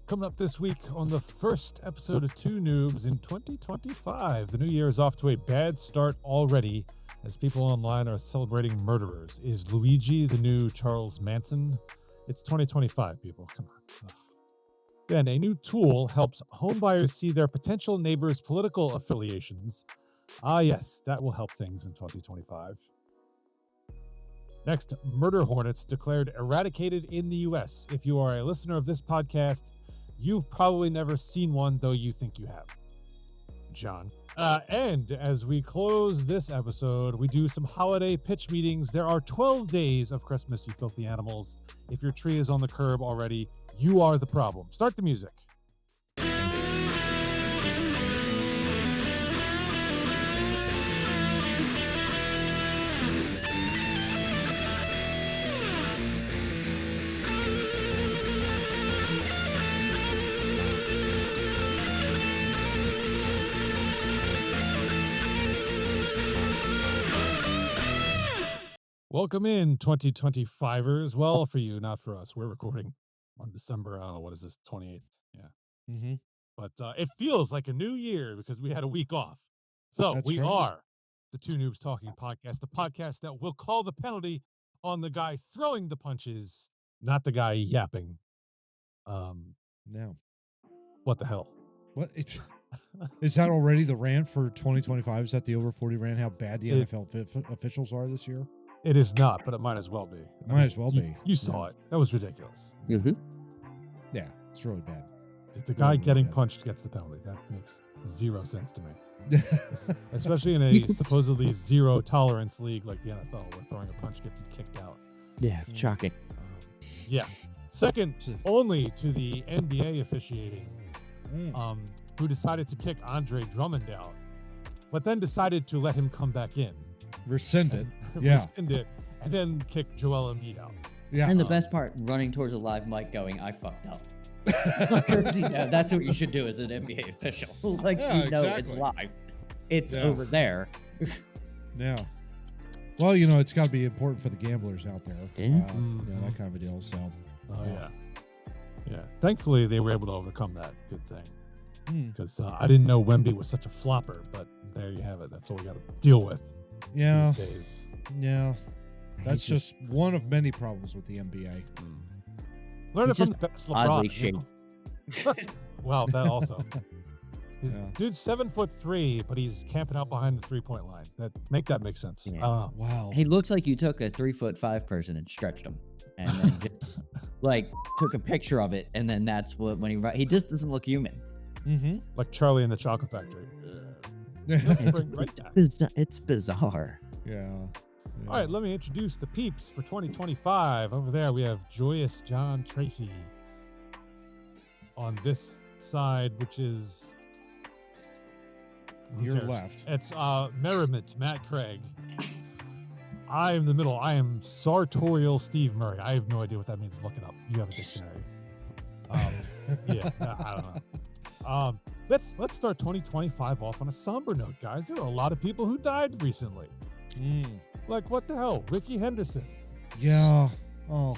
Coming up this week on the first episode of Two Noobs in 2025. The new year is off to a bad start already as people online are celebrating murderers. Is Luigi the new Charles Manson? It's 2025, people. Come on. Ugh. Then a new tool helps homebuyers see their potential neighbors' political affiliations. Ah, yes, that will help things in 2025. Next, murder hornets declared eradicated in the U.S. If you are a listener of this podcast, you've probably never seen one, though you think you have. John. And as we close this episode, we do some holiday pitch meetings. There are 12 days of Christmas, you filthy animals. If your tree is on the curb already, you are the problem. Start the music. Welcome in, 2025ers. Well, for you, not for us. We're recording on December, I don't know, what is this, 28th? Yeah. Mm-hmm. But it feels like a new year because we had a week off. So That's we right. are the Two Noobs Talking Podcast, the podcast that will call the penalty on the guy throwing the punches, not the guy yapping. No. What the hell? What? Is that already the rant for 2025? Is that the over 40 rant? How bad the NFL officials are this year? It is not, but it might as well be. Might as well be. You saw it. That was ridiculous. Mm-hmm. Yeah, it's really bad. If the guy getting punched gets the penalty, that makes zero sense to me. Especially in a supposedly zero tolerance league like the NFL, where throwing a punch gets you kicked out. Yeah, shocking. Yeah. Second only to the NBA officiating, who decided to kick Andre Drummond out, but then decided to let him come back in. Rescind it. Yeah. Rescind it, and then kick Joel Embiid out. Yeah. And the best part, running towards a live mic going, I fucked up. Because, that's what you should do as an NBA official. Like, exactly. It's live. It's over there. Yeah. Well, it's got to be important for the gamblers out there. Yeah. That kind of a deal. So. Oh, yeah. Yeah. Thankfully, they were able to overcome that. Good thing. Because I didn't know Wemby was such a flopper, but there you have it. That's all we got to deal with these days. Yeah. That's just one of many problems with the NBA. Learn it from the best LeBron. Wow, that also. Dude's 7'3", but he's camping out behind the 3-point line. Make sense. Yeah. Wow. He looks like you took a 3'5" person and stretched him, and then just took a picture of it, and then that's what he just doesn't look human. Mm-hmm. Like Charlie in the Chocolate Factory. It's bizarre. Yeah. All right, let me introduce the peeps for 2025. Over there, we have Joyous John Tracy. On this side, which is... Your left. It's Merriment, Matt Craig. I am the middle. I am sartorial Steve Murray. I have no idea what that means. Look it up. You have a dictionary. I don't know. Let's start 2025 off on a somber note, guys. There are a lot of people who died recently. Like, what the hell? Ricky Henderson. Yeah. Oh,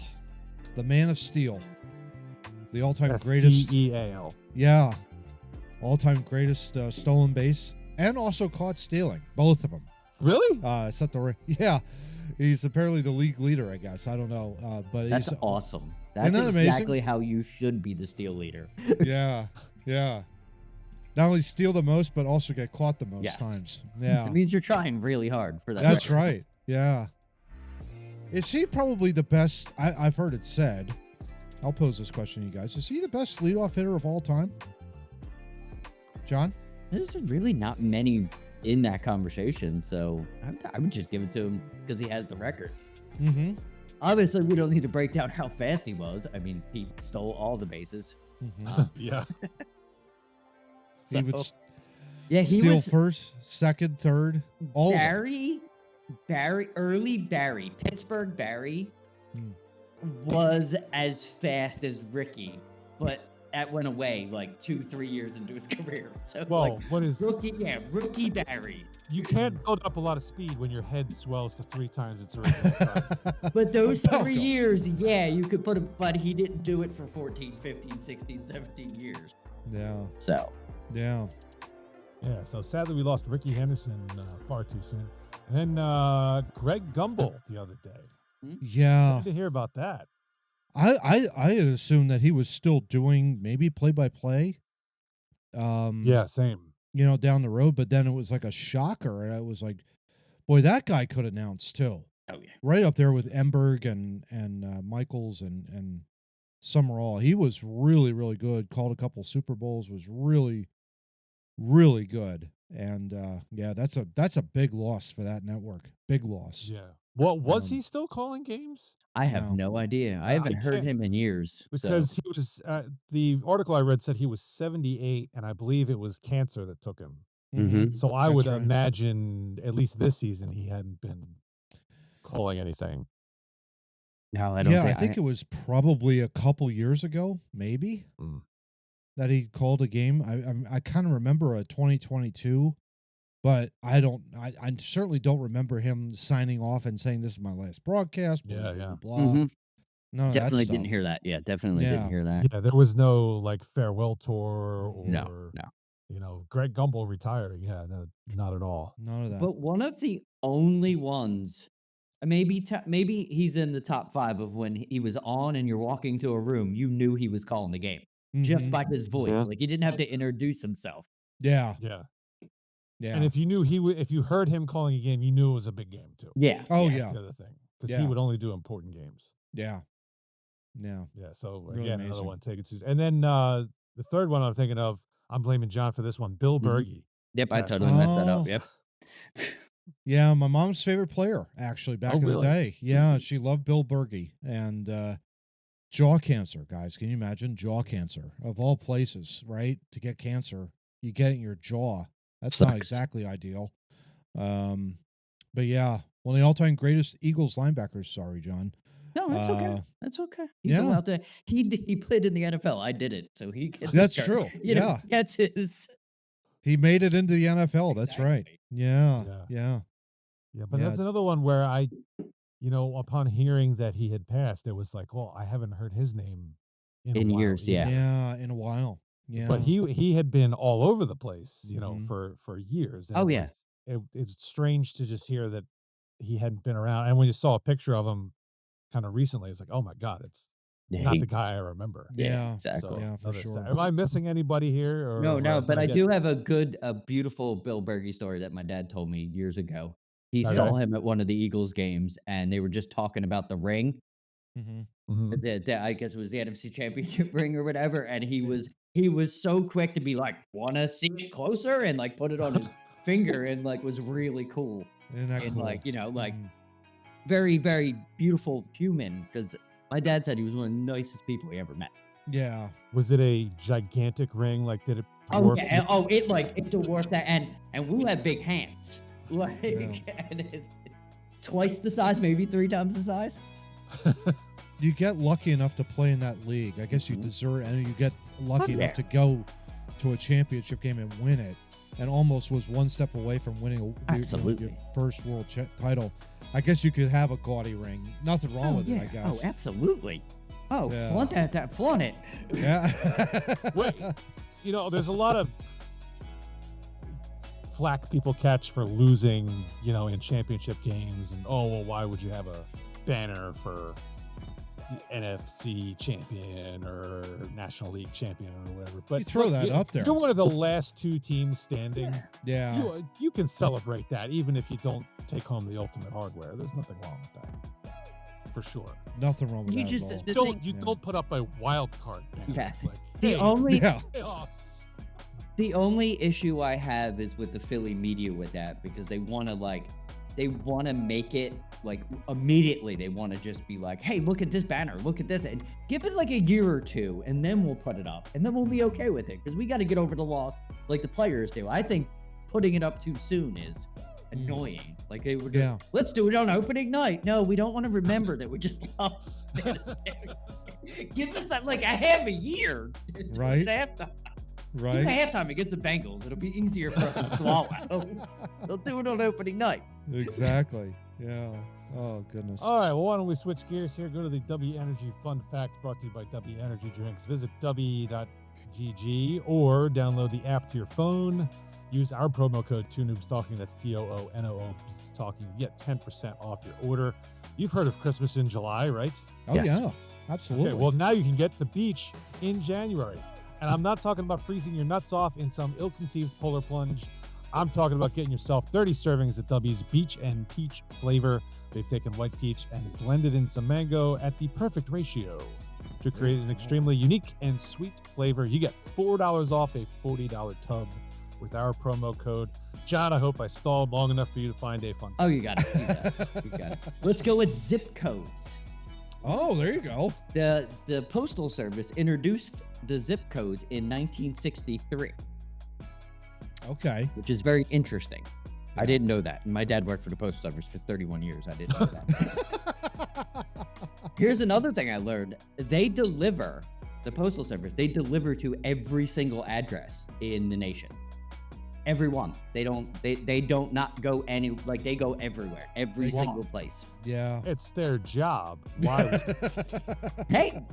the Man of Steel. The all-time greatest. S-T-E-A-L. Yeah. All-time greatest stolen base and also caught stealing. Both of them. Really? Yeah. He's apparently the league leader, I guess. I don't know. But that's he's awesome. That's that exactly amazing? How you should be the steal leader. Yeah. Yeah. Not only steal the most, but also get caught the most times. Yeah. It means you're trying really hard for that. That's right. Yeah. Is he probably the best? I've heard it said. I'll pose this question to you guys. Is he the best leadoff hitter of all time? John? There's really not many in that conversation, so I would just give it to him because he has the record. Mm-hmm. Obviously, we don't need to break down how fast he was. I mean, he stole all the bases. Mm-hmm. Yeah. So, He would he steal was first, second, third, all of early Barry, Pittsburgh Barry was as fast as Ricky, but that went away like 2-3 years into his career. So Well, like what is rookie Barry. you can't build up a lot of speed when your head swells to 3 times its original size. But those Oh, 3 God. years, yeah, you could put him, but he didn't do it for 14, 15, 16, 17 years. Yeah. So Yeah. Yeah, so sadly we lost Ricky Henderson far too soon. And then Greg Gumbel the other day. Yeah. Sad to hear about that. I had assumed that he was still doing maybe play-by-play. Yeah, same. You know, down the road, but then it was like a shocker. And it was like, boy, that guy could announce too. oh yeah. Right up there with Emberg and Michaels and Summerall. He was really, really good. Called a couple Super Bowls, was really, really good. And yeah, that's a big loss for that network. Big loss. Yeah. Well, was Um, he still calling games? I have no idea. I haven't heard can't- him in years. Because he was the article I read said he was 78, and I believe it was cancer that took him. Mhm. So I That's would right. imagine at least this season he hadn't been calling anything. No, I don't Yeah, think. I think it was probably a couple years ago, maybe, Mm. that he called a game. I kind of remember a 2022, but I certainly don't remember him signing off and saying this is my last broadcast. Blah, Yeah, blah, yeah. blah. Mhm. None of that Definitely didn't stuff. hear that. Yeah, definitely Yeah. didn't hear that. Yeah, there was no like farewell tour or No. Greg Gumbel retiring. Yeah, no, not at all. None of that. But one of the only ones, maybe he's in the top 5 of when he was on and you're walking to a room, you knew he was calling the game just Mhm. by his voice. Yeah. Like he didn't have to introduce himself. Yeah, Yeah. yeah. And if you knew if you heard him calling a game, you knew it was a big game too. Yeah. Oh, That's yeah. the other thing. Because Yeah. he would only do important games. Yeah. Yeah. Yeah. So Really again, another amazing. one take it seriously. And then the third one I'm thinking of, I'm blaming John for this one. Bill Mhm. Berge. Yep, I Passed totally away. messed that up. Oh. Yep. Yeah, my mom's favorite player, actually, back Oh, in the really? day. Yeah, she loved Bill Berge. And jaw cancer, guys. Can you imagine? Jaw cancer. Of all places, right? To get cancer, you get it in your jaw. That's not Sucks. exactly ideal. But yeah, one of the all-time greatest Eagles linebackers. Sorry, John. No, that's okay. Uh, That's okay. He's yeah. allowed to. He played in the NFL. I did it, so he gets. That's his true. You know, Yeah. gets his. He made it into the NFL. That's right. Exactly. Yeah. Yeah. Yeah. Yeah, but Yeah. that's another one where upon hearing that he had passed, it was like, well, I haven't heard his name in a In while years, yeah. either. Yeah. In a while. Yeah. But he had been all over the place, Mhm. for years. And Oh, it yeah. it's strange to just hear that he hadn't been around. And when you saw a picture of him kind of recently, it's like, oh my God, it's not the guy I remember. Yeah. exactly. So Yeah, for another sure. sad- Am I missing anybody here? Or No, did but I get- do have a beautiful Bill Berge story that my dad told me years ago. He Okay. saw him at one of the Eagles games, and they were just talking about the ring. Mm-hmm. Mhm. I guess it was the NFC Championship ring or whatever. And he was so quick to be like, "Want to see it closer?" and like put it on his finger, and like was really cool. Isn't that And cool? like Mhm. very, very beautiful human. Because my dad said he was one of the nicest people he ever met. Yeah. Was it a gigantic ring? Like, did it? Oh dwarf yeah, the- it dwarfed that, and we had big hands, like and it's twice the size, maybe 3 times the size. You get lucky enough to play in that league. I guess you Mhm. deserve, and you get lucky Oh, enough yeah. to go to a championship game and win it, and almost was one step away from winning your Absolutely. first world title. I guess you could have a gaudy ring. Nothing wrong with it, I guess. Oh, absolutely. Oh, Yeah. flaunt that, flaunt it. Yeah. Wait, there's a lot of flack people catch for losing, in championship games, and well, why would you have a banner for the NFC champion or National League champion or whatever? But You throw that up there. You're one of the last 2 teams standing. Yeah. You can celebrate that even if you don't take home the ultimate hardware. There's nothing wrong with that, for sure. Nothing wrong with You that just- at all. the Don't thing- you Yeah. don't put up a wild card banner. Yeah. It's like, The hey, only Yeah. playoffs. The only issue I have is with the Philly media with that, because they want to make it like immediately. They want to just be like, "Hey, look at this banner, look at this," and give it like a year or 2, and then we'll put it up, and then we'll be okay with it, because we got to get over the loss like the players do. I think putting it up too soon is annoying. Like they were, Yeah. let's do it on opening night. No, we don't want to remember that we just lost. Give us like a half a year. Right. 2.5 Right. halftime against the Bengals. It'll be easier for us to swallow. They'll do it on opening night. Exactly. Yeah. Oh goodness. All right, well, why don't we switch gears here? Go to the Dubby Energy Fun Fact brought to you by Dubby Energy Drinks. Visit dubby.gg or download the app to your phone. Use our promo code 2noobstalking. That's TOONOOBS talking. You get 10% off your order. You've heard of Christmas in July, right? Oh Yes. yeah. Absolutely. Okay, well, now you can get to the beach in January. And I'm not talking about freezing your nuts off in some ill-conceived polar plunge. I'm talking about getting yourself 30 servings of Dubby's Beach and Peach flavor. They've taken white peach and blended in some mango at the perfect ratio to create an extremely unique and sweet flavor. You get $4 off a $40 tub with our promo code. John, I hope I stalled long enough for you to find a fun. Oh, you got it. You got it. You got it. Let's go with zip codes. Oh, there you go. The Postal Service introduced the zip codes in 1963, Okay. which is very interesting. I didn't know that. And my dad worked for the Postal Service for 31 years. I didn't know that. Here's another thing I learned. They deliver, the Postal Service, they deliver to every single address in the nation. Everyone. They don't not go any, like they go everywhere. Every They want- single place. Yeah. It's their job. Why? Hey,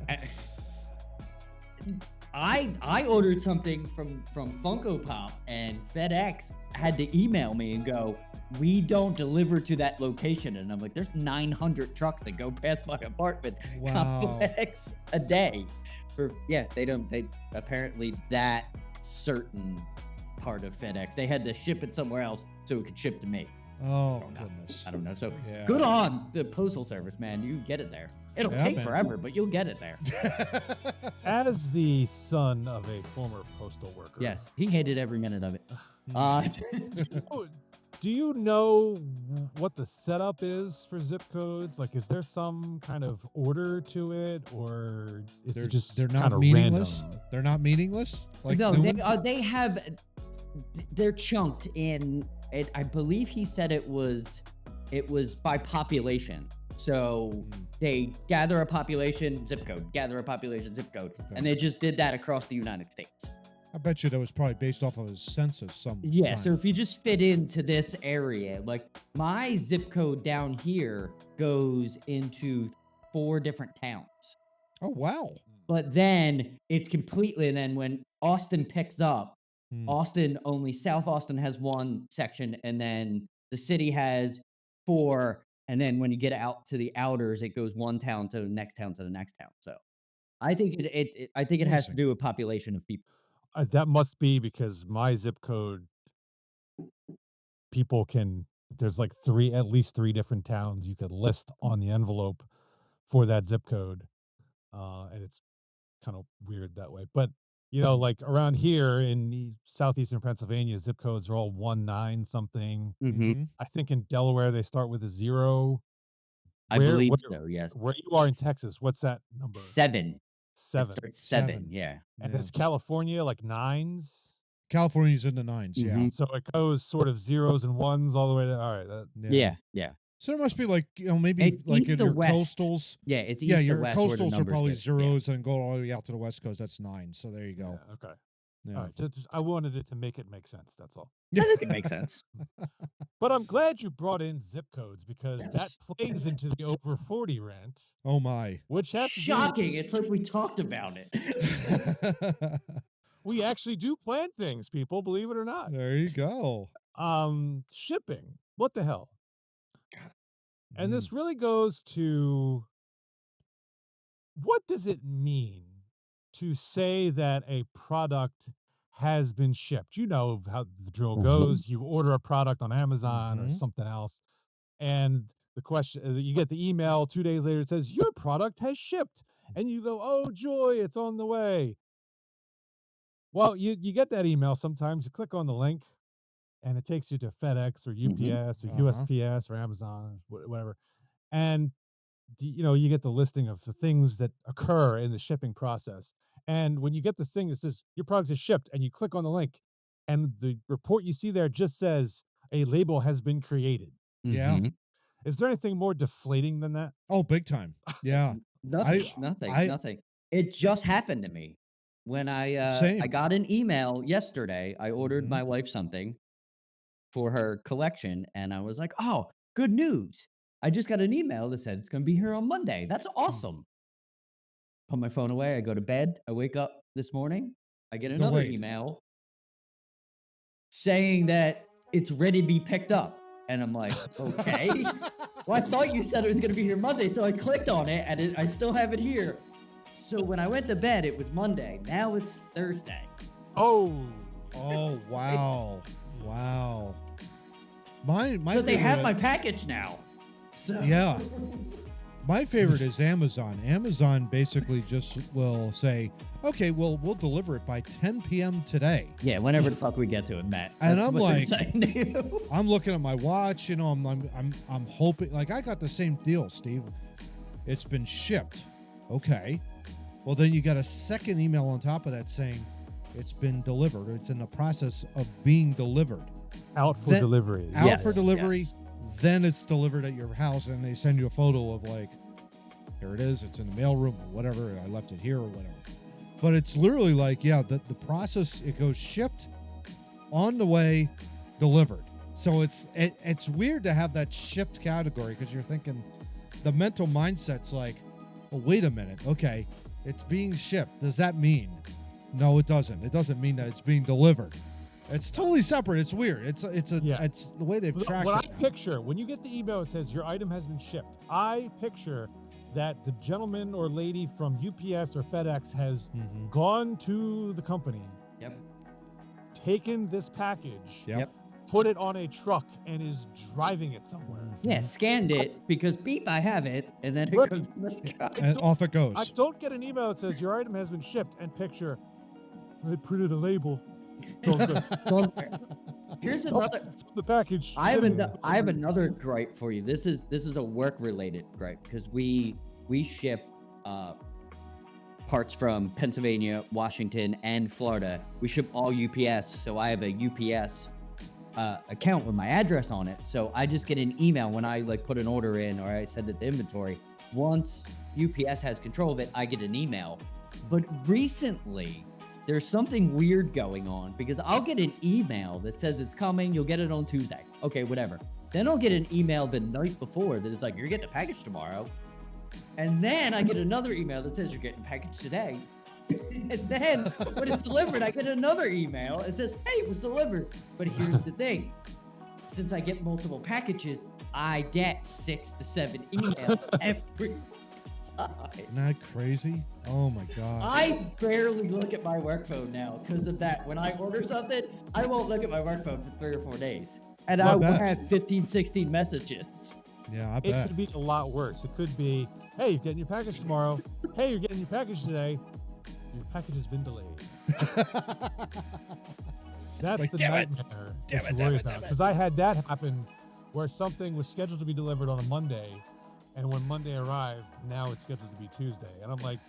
I ordered something from Funko Pop, and FedEx had to email me and go, "We don't deliver to that location." And I'm like, "There's 900 trucks that go past my apartment complex a day." They apparently that certain part of FedEx, they had to ship it somewhere else so it could ship to me. Oh don't know. goodness. I don't know. So Yeah. good on the Postal Service, man. You get it there. It'll Yeah, take man. forever, but you'll get it there. As the son of a former postal worker. Yes, he hated every minute of it. Uh, Oh, do you know what the setup is for zip codes? Like, is there some kind of order to it, or is it just they're not kind of meaningless. random? They're not meaningless. Like no, new they have. They're chunked in. I believe he said it was by population. So they gather a population zip code, gather a population zip code, Okay. and they just did that across the United States. I bet you that was probably based off of his census. Yeah, so if you just fit into this area, like my zip code down here goes into 4 different towns. Oh wow. But then it's completely, and then when Austin picks up, Hmm. South Austin has 1 section, and then the city has 4, and then when you get out to the outers, it goes 1 town to the next town to the next town. So I think it has to Interesting. do with population of people. That must be because my zip code, there's like at least 3 different towns you could list on the envelope for that zip code. And it's kind of weird that way. But, like around here in the southeastern Pennsylvania, zip codes are all 19 something. Mhm. I think in Delaware, they start with a 0. I Where- believe where- so, yes. Where you are in Texas, what's that number? 7. It 7. starts 7, Seven. yeah. And Yeah. is California like 9s? California's in the 9s. Yeah. Mhm. So it goes sort of 0s and 1s all the way to, all right. Yeah. So there must be like maybe It's like east in to your west. coastals. Yeah, it's Yeah, east to your west where the coastals are numbers probably get. zeros and go all the way out to the west coast. That's 9. So there you go. Yeah, okay. Yeah. All right. I wanted it to make it make sense. That's all. I think it makes sense. But I'm glad you brought in zip codes because that Yes. plays into the over 40 rant, Oh my. which has to do- Shocking. It's like we talked about it. we actually do plan things, people, believe it or not. There you go. Shipping. What the hell? And Mm. this really goes to what does it mean to say that a product has been shipped? You know how the drill goes. You order a product on Amazon or Mhm. something else, and the question you get the email 2 days later, it says your product has shipped, and you go, "Oh joy, it's on the way." Well, you get that email sometimes. You click on the link, and it takes you to FedEx or UPS or Uh-huh. USPS or Amazon, whatever, and you get the listing of the things that occur in the shipping process. And when you get this thing that says your product is shipped, and you click on the link, and the report you see there just says a label has been created. Yeah. Mhm. Is there anything more deflating than that? Oh, big time. Yeah. Nothing, I nothing, I nothing. It just happened to me when I same. got an email yesterday. I ordered Mhm. my wife something for her collection, and I was like, "Oh, good news. I just got an email that said it's gonna be here on Monday. That's Mm. awesome." Put my phone away, I go to bed, I wake up this morning, I get another Delayed. email saying that it's ready to be picked up, and I'm like, "Okay." Well, I thought you said it was gonna be here Monday, so I clicked on it, and I still have it here. So when I went to bed, it was Monday. Now it's Thursday. Oh, Oh, wow. Wow. My Because they have favorite my package now. So yeah. My favorite is Amazon. Amazon basically just will say, "Okay, well, we'll deliver it by 10 p.m. today." Yeah, whenever the fuck we get to it, Matt. And That's I'm what they're like, saying to you. I'm looking at my watch, I'm hoping, like, I got the same deal, Steve. It's been shipped. Okay. Well, then you got a second email on top of that saying it's been delivered. It's in the process of being delivered. out for Then- delivery. Out for Yes, delivery. yes. Then it's delivered at your house, and they send you a photo of, like, here it is. It's in the mailroom or whatever. I left it here or whatever. But it's literally like, yeah, the process, it goes shipped, on the way, delivered. So it's weird to have that shipped category, because you're thinking, the mental mindset's like, well, wait a minute. Okay, it's being shipped. Does that mean? No, it doesn't. It doesn't mean that it's being delivered. It's totally separate. It's weird. It's Yeah. it's the way they've tracked What it I now. picture when you get the email that says your item has been shipped, I picture that the gentleman or lady from UPS or FedEx has Mhm. gone to the company, Yep. taken this package, Yep. put it on a truck, and is driving it somewhere. Yeah, scanned it because beep, I have it, and then it Right. goes in the truck. And off it I goes. don't get an email that says your item has been shipped and picture they printed a label. It's on the, So, here's it's on- another. it's on the package. I have sitting I have there. another gripe for you. This is a work related gripe because we ship parts from Pennsylvania, Washington, and Florida. We ship all UPS, so I have a UPS account with my address on it. So I just get an email when I like put an order in or I send it to inventory. Once UPS has control of it, I get an email. But recently, there's something weird going on because I'll get an email that says it's coming, you'll get it on Tuesday. Okay, whatever. Then I'll get an email the night before that is like, you're getting a package tomorrow. And then I get another email that says you're getting a package today. And then when it's delivered, I get another email. It says, hey, it was delivered. But here's the thing. Since I get multiple packages, I get 6 to 7 emails every time. Isn't that crazy? Oh my god. I barely look at my work phone now because of that. When I order something, I won't look at my work phone for 3 or 4 days. And Well, I I will bet. have 15, 16 messages. Yeah, I It bet. could be a lot worse. It could be, hey, you're getting your package tomorrow. Hey, you're getting your package today. Your package has been delayed. That's Like, the damn it. nightmare Damn that it, you damn worry it, about. damn it. Because I had that happen where something was scheduled to be delivered on a Monday, and when Monday arrived, now it's scheduled to be Tuesday. And I'm like,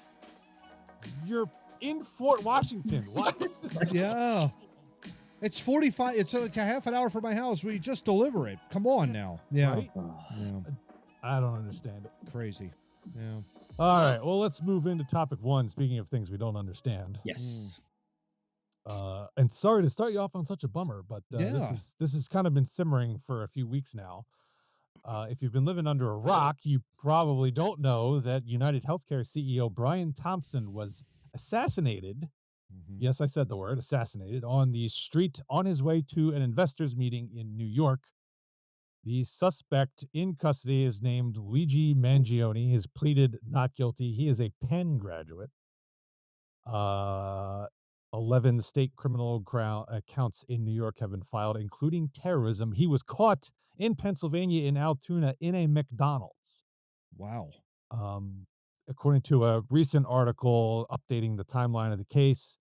you're in Fort Washington. Why is this? Yeah. It's 45. It's like a half an hour from my house. We just deliver it. Come on now. Yeah. Right? Yeah. I don't understand it. Crazy. Yeah. All right, well, let's move into topic one. Speaking of things we don't understand. Yes. And sorry to start you off on such a bummer, but Yeah. this has kind of been simmering for a few weeks now. If you've been living under a rock, you probably don't know that United Healthcare CEO Brian Thompson was assassinated. Mhm. Yes, I said the word assassinated on the street on his way to an investors meeting in New York. The suspect in custody is named Luigi Mangione. He has pleaded not guilty. He is a Penn graduate. Uh, 11 state criminal counts in New York have been filed, including terrorism. He was caught in Pennsylvania in Altoona in a McDonald's. Wow. Um, According to a recent article updating the timeline of the case,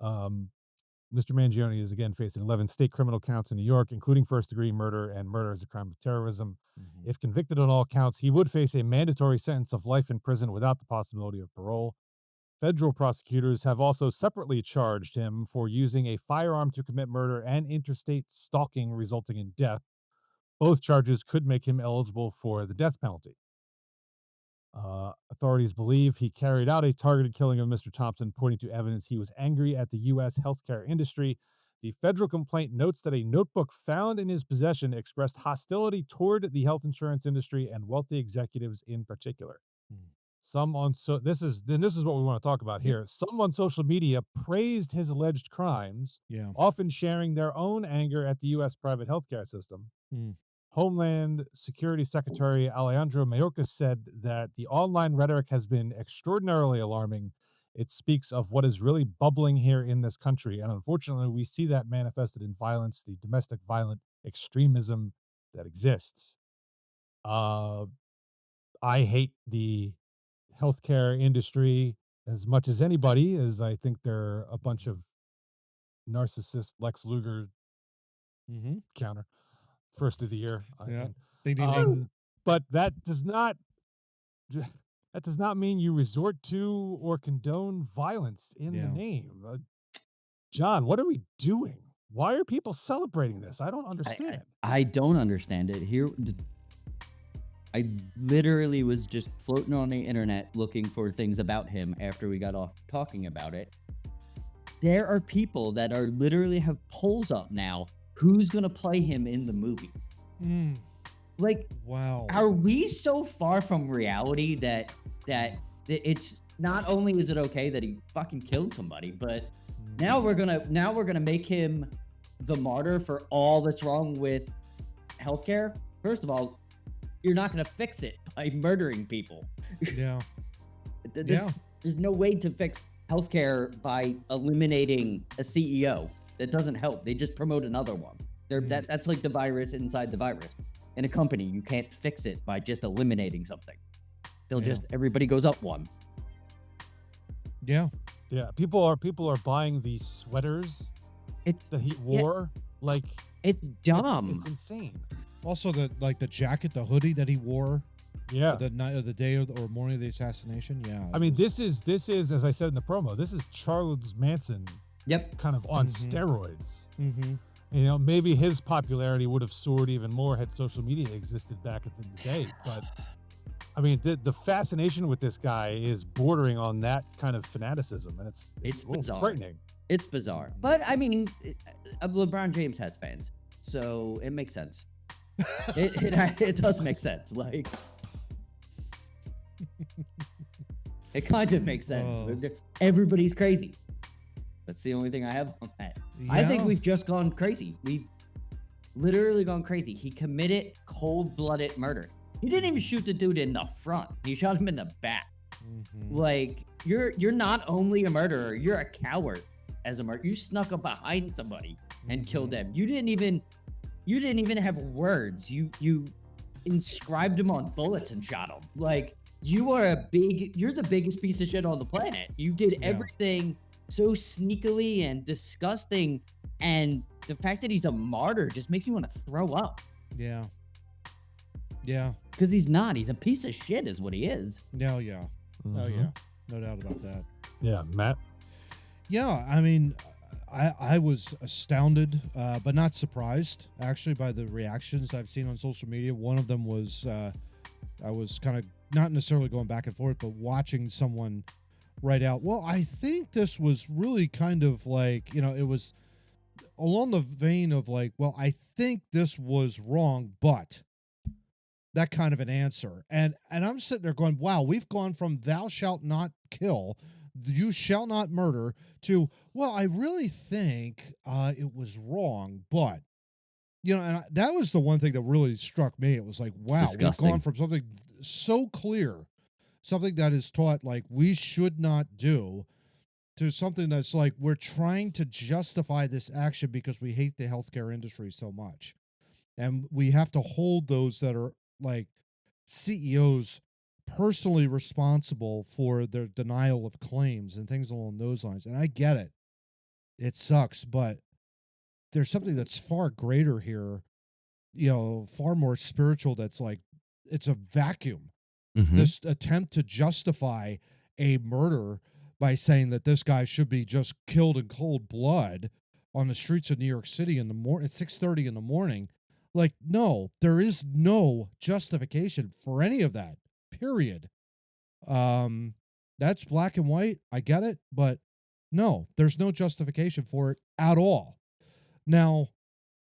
Mr. Mangione is again facing 11 state criminal counts in New York, including first-degree murder and murder as a crime of terrorism. Mhm. If convicted on all counts, he would face a mandatory sentence of life in prison without the possibility of parole. Federal prosecutors have also separately charged him for using a firearm to commit murder and interstate stalking resulting in death. Both charges could make him eligible for the death penalty. Authorities believe he carried out a targeted killing of Mr. Thompson, pointing to evidence he was angry at the U.S. healthcare industry. The federal complaint notes that a notebook found in his possession expressed hostility toward the health insurance industry and wealthy executives in particular. Mm. Some on this is what we want to talk about here. Some on social media praised his alleged crimes, Yeah. often sharing their own anger at the U.S. private healthcare system. Mm. Homeland Security Secretary Alejandro Mayorkas said that the online rhetoric has been extraordinarily alarming. It speaks of what is really bubbling here in this country. And unfortunately, we see that manifested in violence, the domestic violent extremism that exists. I hate the healthcare industry as much as anybody, as I think they're a bunch of narcissist Lex Luger Mm-hmm. counter. First of the year. Yeah. And, Ding, ding, ding. but that does not mean you resort to or condone violence in the Yeah. name. John, what are we doing? Why are people celebrating this? I don't understand. I don't understand it. I literally was just floating on the internet looking for things about him after we got off talking about it. There are people that are literally have polls up now. Who's gonna play him in the movie? Mm. Like, Wow. are we so far from reality that it's not only is it okay that he fucking killed somebody, but now we're gonna make him the martyr for all that's wrong with healthcare? First of all, you're not gonna fix it by murdering people. Yeah. There's no way to fix healthcare by eliminating a CEO. That doesn't help. They just promote another one. That's like the virus inside the virus. In a company, you can't fix it by just eliminating something. Everybody goes up one. Yeah. Yeah, people are buying these sweaters that he wore. Like, it's dumb. It's insane. Also, the jacket, the hoodie that he wore. Yeah. The night of the day or morning of the assassination. Yeah. I mean, this is as I said in the promo. This is Charles Manson. Yep. Kind of on steroids. Mm-hmm. You know, maybe his popularity would have soared even more had social media existed back in the day. But I mean, the fascination with this guy is bordering on that kind of fanaticism, and it's a little bizarre. frightening. It's bizarre, but I mean, LeBron James has fans, so it makes sense. It does make sense. Like, it kind of makes sense. Everybody's crazy. That's the only thing I have on that. Yeah. I think we've just gone crazy. We've literally gone crazy. He committed cold-blooded murder. He didn't even shoot the dude in the front. He shot him in the back. Mm-hmm. Like, you're not only a murderer, you're a coward as a murderer. You snuck up behind somebody and killed them. You didn't even have words. You inscribed him on bullets and shot him. Like, you're the biggest piece of shit on the planet. You did everything so sneakily and disgusting, and the fact that he's a martyr just makes me want to throw up. Yeah. Because he's not. He's a piece of shit is what he is. No, yeah. Mm-hmm. Oh, yeah. No doubt about that. Yeah, Matt? Yeah, I mean, I was astounded, but not surprised, actually, by the reactions I've seen on social media. One of them was, I was kind of not necessarily going back and forth, but watching someone write out, well, I think this was really kind of like, it was along the vein of like, well, I think this was wrong, but that kind of an answer. And I'm sitting there going, wow, we've gone from thou shalt not kill, you shall not murder, to, well, I really think it was wrong, but, and that was the one thing that really struck me. It was like, wow, we've gone from something so clear, something that is taught like we should not do, to something that's like we're trying to justify this action because we hate the healthcare industry so much. And we have to hold those that are like CEOs personally responsible for their denial of claims and things along those lines. And I get it. It sucks, but there's something that's far greater here, far more spiritual, that's like, it's a vacuum. Mm-hmm. This attempt to justify a murder by saying that this guy should be just killed in cold blood on the streets of New York City in the morning at 6:30 in the morning. Like, no, there is no justification for any of that, period. That's black and white. I get it, but no, there's no justification for it at all. Now,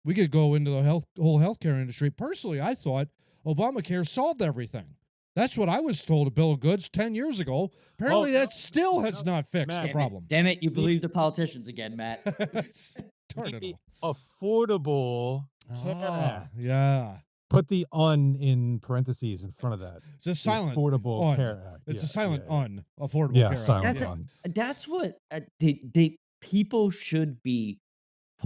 we could go into the whole healthcare industry. Personally, I thought Obamacare solved everything. That's what I was told a bill of goods 10 years ago. Apparently, that still has not fixed the problem. Damn it, you believe the politicians again, Matt. Darn it all. Affordable Care Act. Yeah. Put the in parentheses in front of that. It's a silent Affordable un. Care Act. It's Yeah, a silent yeah, yeah. unaffordable Yeah, care silent act. un. That's what people should be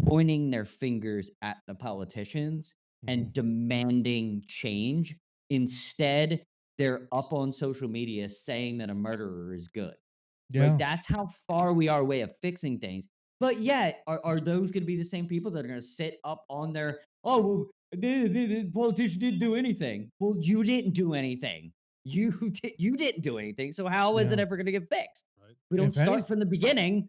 pointing their fingers at the politicians and demanding change. Instead, they're up on social media saying that a murderer is good. Yeah. Like, that's how far we are away of fixing things. But yet, are those going to be the same people that are going to sit up on their, well, the politician didn't do anything? Well, you didn't do anything. You didn't do anything. So how is it ever going to get fixed? Right. We don't start from the beginning.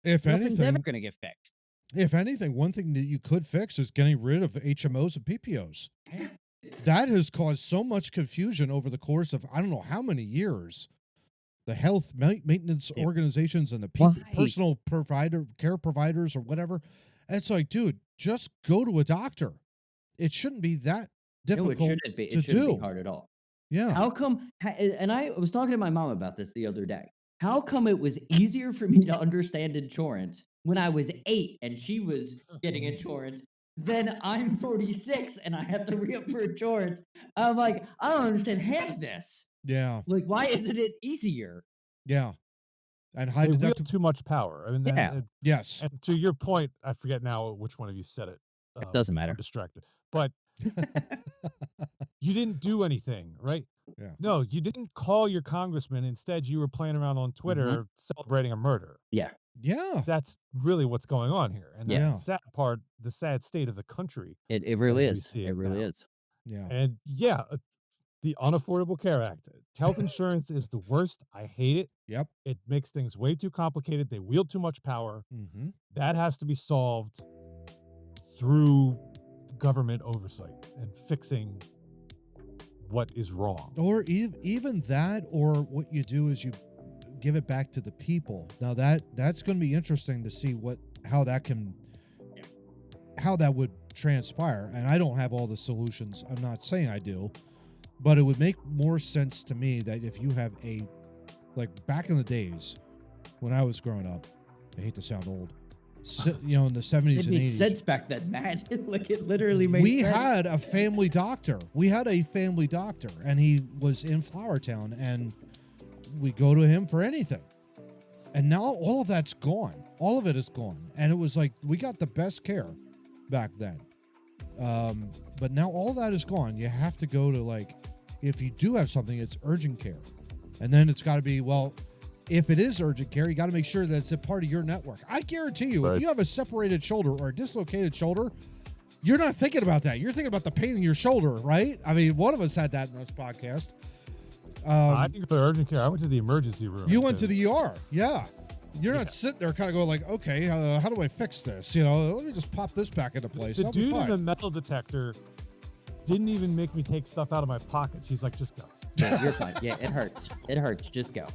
If Nothing's anything, ever going to get fixed. If anything, one thing that you could fix is getting rid of HMOs and PPOs. That has caused so much confusion over the course of I don't know how many years. The health maintenance organizations and the personal care providers or whatever. And it's like, dude, just go to a doctor. It shouldn't be that difficult No, it shouldn't be. to It shouldn't do. be hard at all. Yeah. How come? And I was talking to my mom about this the other day. How come it was easier for me to understand insurance when I was 8 and she was getting insurance than I'm 46 and I have to re-up for insurance? I'm like, I don't understand half this. Yeah. Like, why isn't it easier? Yeah. And high They wield deductible. too much power. I mean, Yes. and to your point, I forget now which one of you said it. It doesn't matter. I'm distracted. But you didn't do anything, right? Yeah. No, you didn't call your congressman. Instead, you were playing around on Twitter celebrating a murder. Yeah. Yeah. That's really what's going on here. And that's the sad part, the sad state of the country. It really as we is. see It really now. is. Yeah. And the Unaffordable Care Act. Health insurance is the worst. I hate it. Yep. It makes things way too complicated. They wield too much power. Mm-hmm. That has to be solved through government oversight and fixing what is wrong. Or even that, or what you do is you give it back to the people. Now that's going to be interesting to see how that would transpire. And I don't have all the solutions. I'm not saying I do, but it would make more sense to me that if you have like back in the days when I was growing up, I hate to sound old, in the 70s It and made 80s. sense back then, Matt. Like, it literally made sense. We had a family doctor. And he was in Flowertown, and we go to him for anything. And now all of that's gone. All of it is gone. And it was like we got the best care back then. But now all that is gone. You have to go to, if you do have something, it's urgent care. And then it's got to be, if it is urgent care, you got to make sure that it's a part of your network. I guarantee you, if you have a separated shoulder or a dislocated shoulder, you're not thinking about that. You're thinking about the pain in your shoulder, right? I mean, one of us had that in this podcast. I didn't go to urgent care. I went to the emergency room. You went to the ER, yeah. You're not sitting there kind of going okay, how do I fix this? Let me just pop this back into place. The dude in the metal detector didn't even make me take stuff out of my pockets. He's like, just go. Yeah, you're fine. Yeah, it hurts. It hurts. Just go.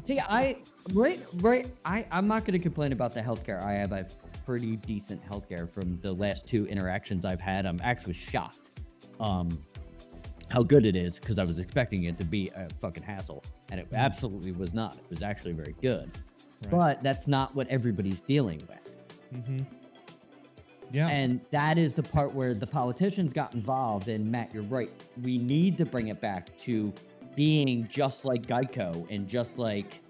See, I'm not going to complain about the healthcare I have. I've pretty decent healthcare from the last 2 interactions I've had. I'm actually shocked how good it is, because I was expecting it to be a fucking hassle, and it absolutely was not. It was actually very good. Right. But that's not what everybody's dealing with. Mm-hmm. Yeah. And that is the part where the politicians got involved. And Matt, you're right. We need to bring it back to being just like Geico and just like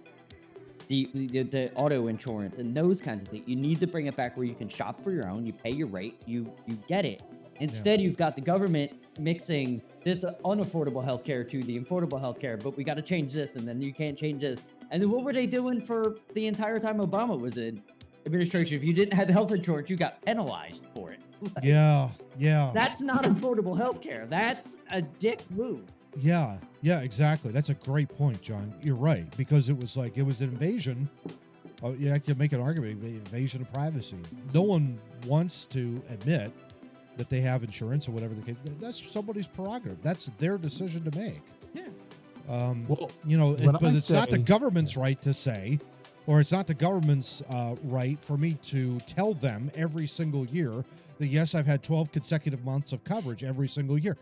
the auto insurance and those kinds of things. You need to bring it back where you can shop for your own. You pay your rate. You get it. Instead, you've got the government mixing this unaffordable healthcare to the affordable healthcare, but we got to change this, and then you can't change this. And then what were they doing for the entire time Obama was in administration? If you didn't have health insurance, you got penalized for it. Yeah. That's not affordable healthcare. That's a dick move. Yeah, exactly. That's a great point, John. You're right, because it was an invasion. I could make an argument, invasion of privacy. No one wants to admit that they have insurance or whatever the case. That's somebody's prerogative. That's their decision to make. Yeah. Well, but when I it's not the say- government's right to say, or it's not the government's right for me to tell them every single year that, yes, I've had 12 consecutive months of coverage every single year.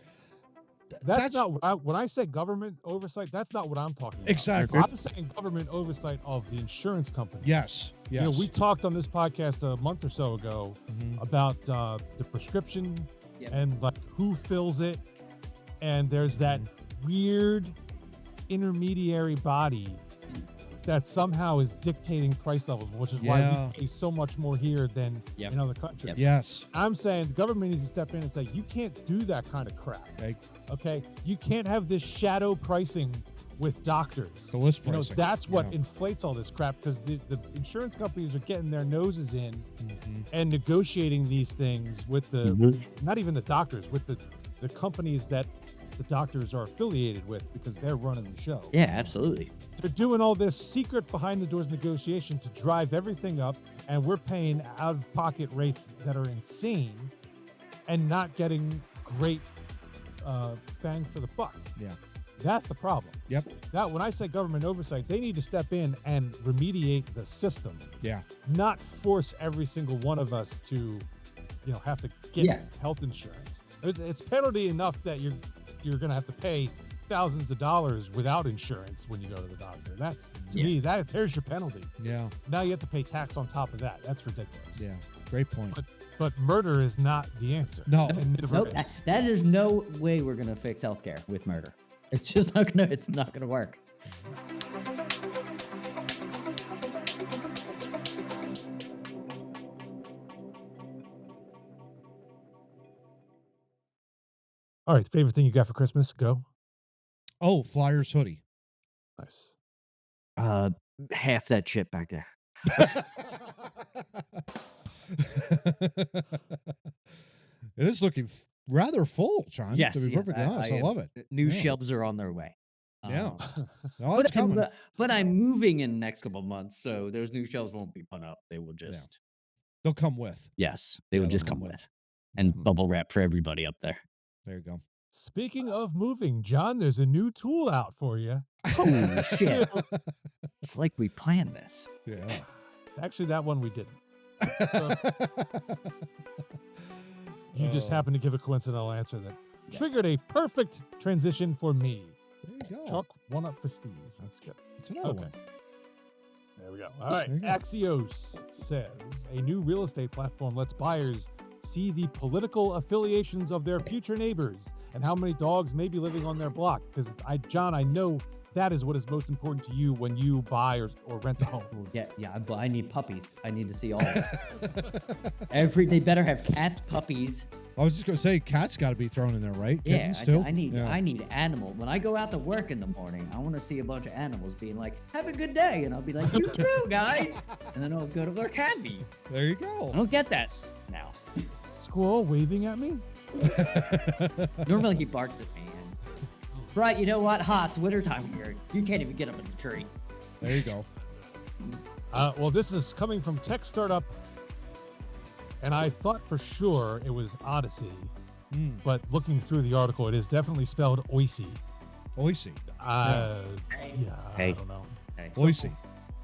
That's not what when I say government oversight, that's not what I'm talking about. Exactly. I'm saying government oversight of the insurance company. Yes. Yes. We talked on this podcast a month or so ago about the prescription and like who fills it, and there's that weird intermediary body that somehow is dictating price levels, which is why we pay so much more here than in other countries. Yes. I'm saying the government needs to step in and say, you can't do that kind of crap. Okay? You can't have this shadow pricing with doctors. The list pricing. That's what inflates all this crap, because the insurance companies are getting their noses in and negotiating these things with the, not even the doctors, with the companies that the doctors are affiliated with, because they're running the show. Yeah, absolutely. They're doing all this secret behind the doors negotiation to drive everything up, and we're paying out of pocket rates that are insane and not getting great bang for the buck. Yeah. That's the problem. Yep. That when I say government oversight, they need to step in and remediate the system. Yeah. Not force every single one of us to, have to get health insurance. It's penalty enough that you're going to have to pay thousands of dollars without insurance when you go to the doctor. That's to me, there's your penalty. Yeah. Now you have to pay tax on top of that. That's ridiculous. Yeah. Great point. But murder is not the answer. No. It never Nope. is. That is no way we're gonna fix healthcare with murder. It's just not gonna. It's not gonna work. All right, favorite thing you got for Christmas? Go. Oh, Flyers hoodie. Nice. Half that shit back there. It is looking rather full, John. Yes, to be perfectly honest, I love it. New Yeah. shelves are on their way. Yeah. No, But, it's coming. but I'm moving in the next couple of months, so those new shelves won't be put up. They will just They'll come with. yes, they will they'll just come come with. with and bubble wrap for everybody up there. There you go. Speaking of moving, John, there's a new tool out for you. Holy shit! It's like we planned this. Yeah. Actually, that one we didn't. You just happened to give a coincidental answer that triggered a perfect transition for me. There you go. Chalk one up for Steve. That's good. It's another one. There we go. All right. There you go. Axios says a new real estate platform lets buyers see the political affiliations of their future neighbors and how many dogs may be living on their block. Because John, I know that is what is most important to you when you buy or rent a home. Yeah, but I need puppies. I need to see all of them. They better have cats, puppies. I was just gonna say, cats got to be thrown in there, right? Yeah, Kittens still? I need animal. When I go out to work in the morning, I want to see a bunch of animals being like, "Have a good day," and I'll be like, "You too, guys." And then I'll go to work happy. There you go. I don't get that now. Squirrel waving at me? Normally he barks at me. And, right, you know what? It's wintertime here. You can't even get up in the tree. There you go. Well, this is coming from Tech Startup, and I thought for sure it was Odyssey, but looking through the article, it is definitely spelled Oisy. Oisy. I Hey. don't know. Hey. Oisy.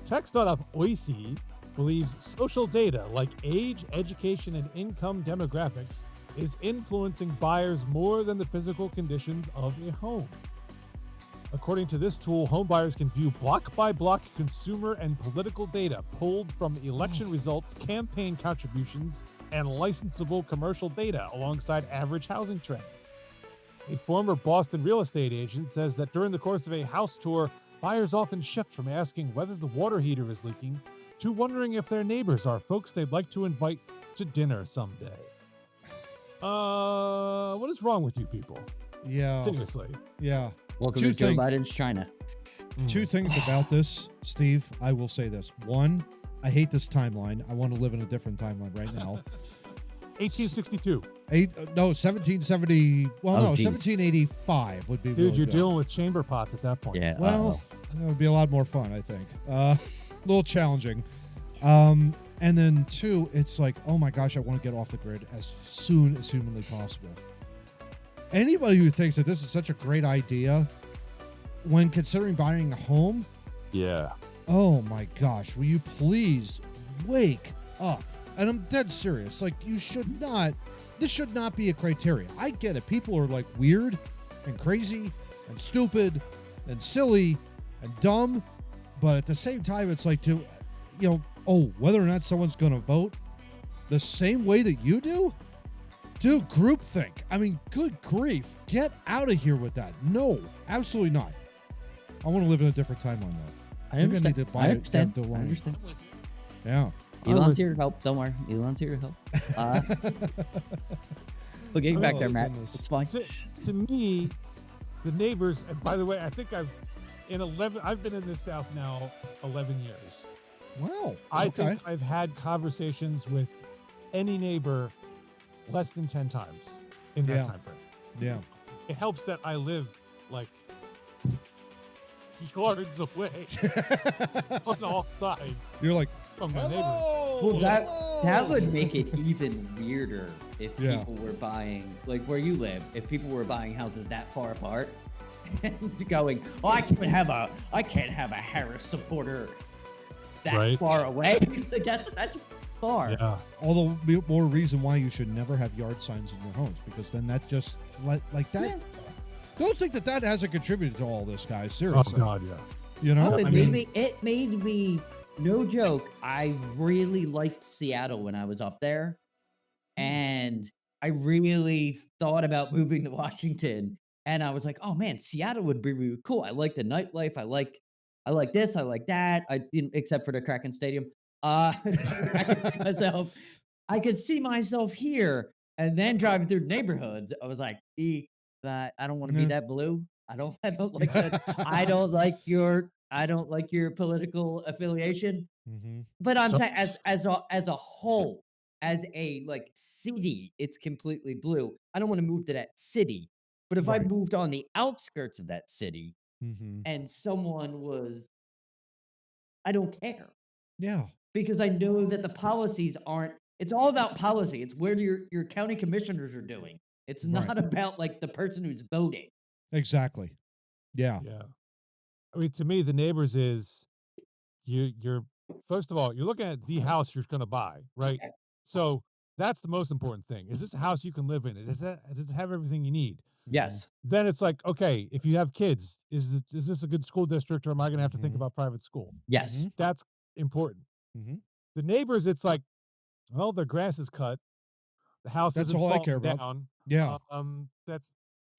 Tech startup Oisy believes social data like age, education, and income demographics is influencing buyers more than the physical conditions of a home. According to this tool, home buyers can view block-by-block consumer and political data pulled from election results, campaign contributions, and licensable commercial data alongside average housing trends. A former Boston real estate agent says that during the course of a house tour, buyers often shift from asking whether the water heater is leaking to wondering if their neighbors are folks they'd like to invite to dinner someday. What is wrong with you people? Yeah. Seriously. Yeah. Welcome Two to Joe thing- Biden's China. Two things about this, Steve. I will say this. One, I hate this timeline. I want to live in a different timeline right now. 1862. 1770. Well, Oh, no, geez. 1785 would be. Dude, really you're good. dealing with chamber pots at that point. Yeah. Well, that would be a lot more fun, I think. A little challenging. And then two, it's like, oh my gosh, I want to get off the grid as soon as humanly possible. Anybody who thinks that this is such a great idea, when considering buying a home, Yeah. oh my gosh, will you please wake up? And I'm dead serious. Like, this should not be a criteria. I get it. People are like weird and crazy and stupid and silly and dumb. But at the same time, it's like whether or not someone's going to vote the same way that you do? Dude, groupthink. I mean, good grief. Get out of here with that. No, absolutely not. I want to live in a different timeline, though. I understand. Need to buy I understand. the I line. understand. Yeah. Elon's here to help. Don't worry. Elon's here to help. We'll get you back there, Matt. goodness. It's fine. To me, the neighbors, and by the way, I think I've been in this house now 11 years. Wow. I Okay. think I've had conversations with any neighbor less than 10 times in that Yeah. time frame. Yeah. It helps that I live like yards away on all sides You're like, from my neighbors. hello. Well, that hello." would make it even weirder if Yeah. people were buying, like where you live, if people were buying houses that far apart and going, oh, I can't have a Harris supporter that Right. far away. Like, that's far. Yeah. All the more reason why you should never have yard signs in your homes, because then that just like that. Yeah. Don't think that hasn't contributed to all this, guys. Oh Seriously. God, yeah. You know, Oh, I mean, it made me, no joke, I really liked Seattle when I was up there. And I really thought about moving to Washington. And I was like, oh man, Seattle would be really cool. I like the nightlife. I like this. I like that. Except for the Kraken Stadium. I could see myself here. And then driving through neighborhoods, I was like, I don't want to be Yeah. that blue. I don't like that. I don't like your political affiliation. mhm. But I'm So- saying as a whole, as a like city, it's completely blue. I don't want to move to that city. But if I Right. moved on the outskirts of that city Mhm. and someone was, I don't care, Yeah. because I know that the policies aren't. It's all about policy. It's where your county commissioners are doing. It's Right. not about like the person who's voting. Exactly. Yeah. Yeah. I mean, to me, the neighbors is you're first of all, you're looking at the house you're going to buy, right? Okay. So that's the most important thing. Is this a house you can live in? Does it have everything you need? Yes. Then it's like, okay, if you have kids, is this a good school district, or am I going to have to think Mhm. about private school? Yes. Mhm. That's important. Mhm. The neighbors, it's like, well, their grass is cut, the house That's isn't all I falling care about. down. Yeah. That's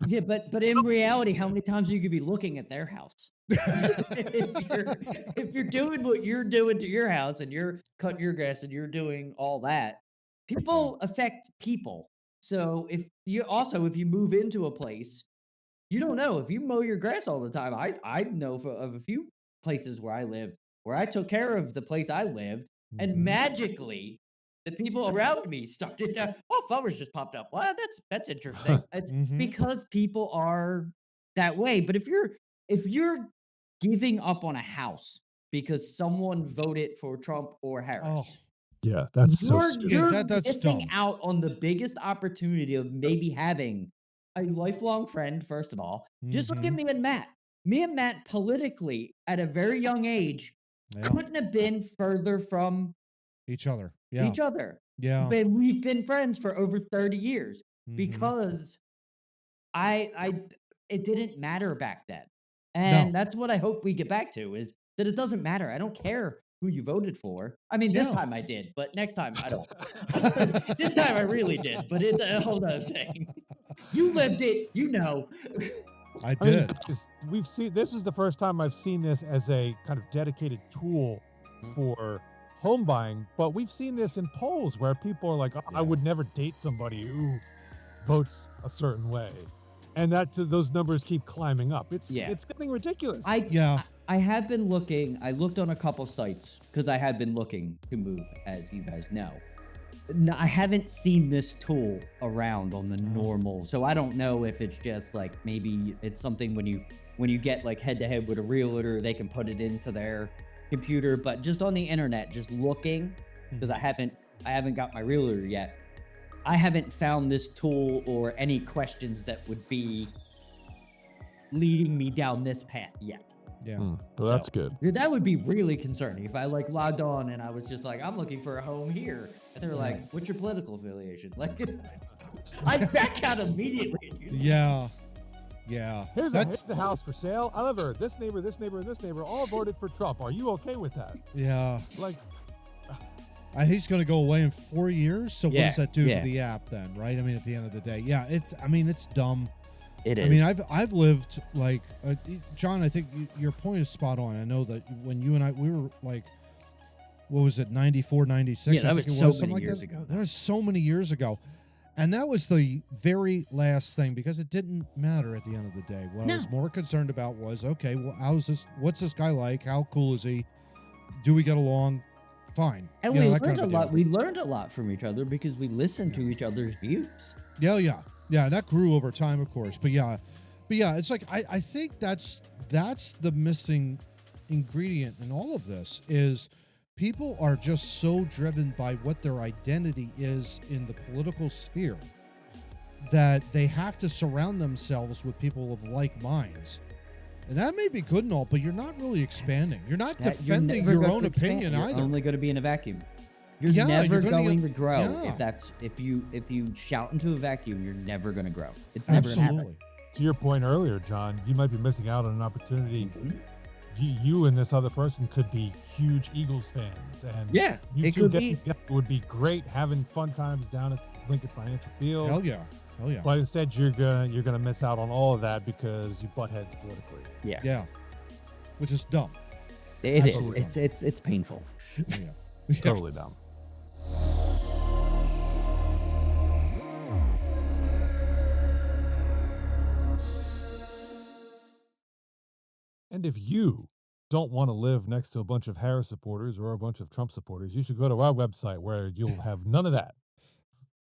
Yeah, but in reality, how many times you could be looking at their house? if you're doing what you're doing to your house and you're cutting your grass and you're doing all that, people affect people. So if you move into a place, you don't know if you mow your grass all the time. I know of a few places where I lived where I took care of the place I lived, and Mhm. magically the people around me started to, oh, flowers just popped up. Well, that's interesting. It's Mhm. because people are that way. But if you're giving up on a house because someone voted for Trump or Oh, Harris, yeah, that's so you're stupid. you're that's missing dumb. out on the biggest opportunity of maybe having a lifelong friend. First of all, just look at Mhm. me and Matt. Me and Matt politically at a very young age Yeah. couldn't have been further from Each other. Yeah. each other. Yeah. But we've been friends for over 30 years Mhm. because it didn't matter back then. And that's what I hope we get back to, is that it doesn't matter. I don't care who you voted for. I mean, this Yeah. time I did, but next time I don't. This time I really did, but it's a whole other thing. You lived it, you know. I I mean, did. we've seen this is the first time I've seen this as a kind of dedicated tool for home buying, but we've seen this in polls where people are like, "Oh, I would never date somebody who votes a certain way," and those numbers keep climbing up. It's getting ridiculous. Yeah. I have been looking. I looked on a couple sites because I have been looking to move, as you guys know. I haven't seen this tool around on the normal, so I don't know if it's just like maybe it's something when you get like head to head with a realtor, they can put it into their computer. But just on the internet, just looking, because I haven't got my realtor yet. I haven't found this tool or any questions that would be leading me down this path yet. Yeah. Well, that's So, good. That would be really concerning if I like logged on and I was just like, I'm looking for a home here. And they were like, what's your political affiliation? Like, I'd back out immediately. Yeah. Yeah. Here's the house for sale. However, this neighbor, this neighbor, and this neighbor all voted for Trump. Are you okay with that? Yeah. Like, He's going to go away in 4 years. So what Yeah, does that do yeah. to the app then, right? I mean, at the end of the day, yeah. It's dumb. It is. I mean, I've lived like John. I think your point is spot on. I know that when you and we were like, what was it, 94, 96? Yeah, that I was think it so something many like years that. ago, That was so many years ago, and that was the very last thing because it didn't matter at the end of the day. What I was more concerned about was, okay, well, how's this? What's this guy like? How cool is he? Do we get along? Fine. And You know, we that learned kind of a deal. lot. We learned a lot from each other because we listened to each other's views. Yeah. And that grew over time, of course. But yeah, it's like I think that's the missing ingredient in all of this is people are just so driven by what their identity is in the political sphere that they have to surround themselves with people of like minds. And that may be good and all, but you're not really expanding. You're not defending your own opinion You're either. only going to be in a vacuum. You're Yeah, never you're gonna going get- to grow yeah. if you shout into a vacuum. You're never going to grow. It's never going to happen. Absolutely. to your point earlier, John, you might be missing out on an opportunity. You and this other person could be huge Eagles fans, and Yeah, you it two could getting be. together would be great, having fun times down at Lincoln Financial Field. Hell yeah. But instead, you're gonna miss out on all of that because you butt heads politically. Yeah, Yeah. Which is dumb. it is. Absolutely. It's painful. Yeah. Totally dumb. And if you don't want to live next to a bunch of Harris supporters or a bunch of Trump supporters, you should go to our website where you'll have none of that.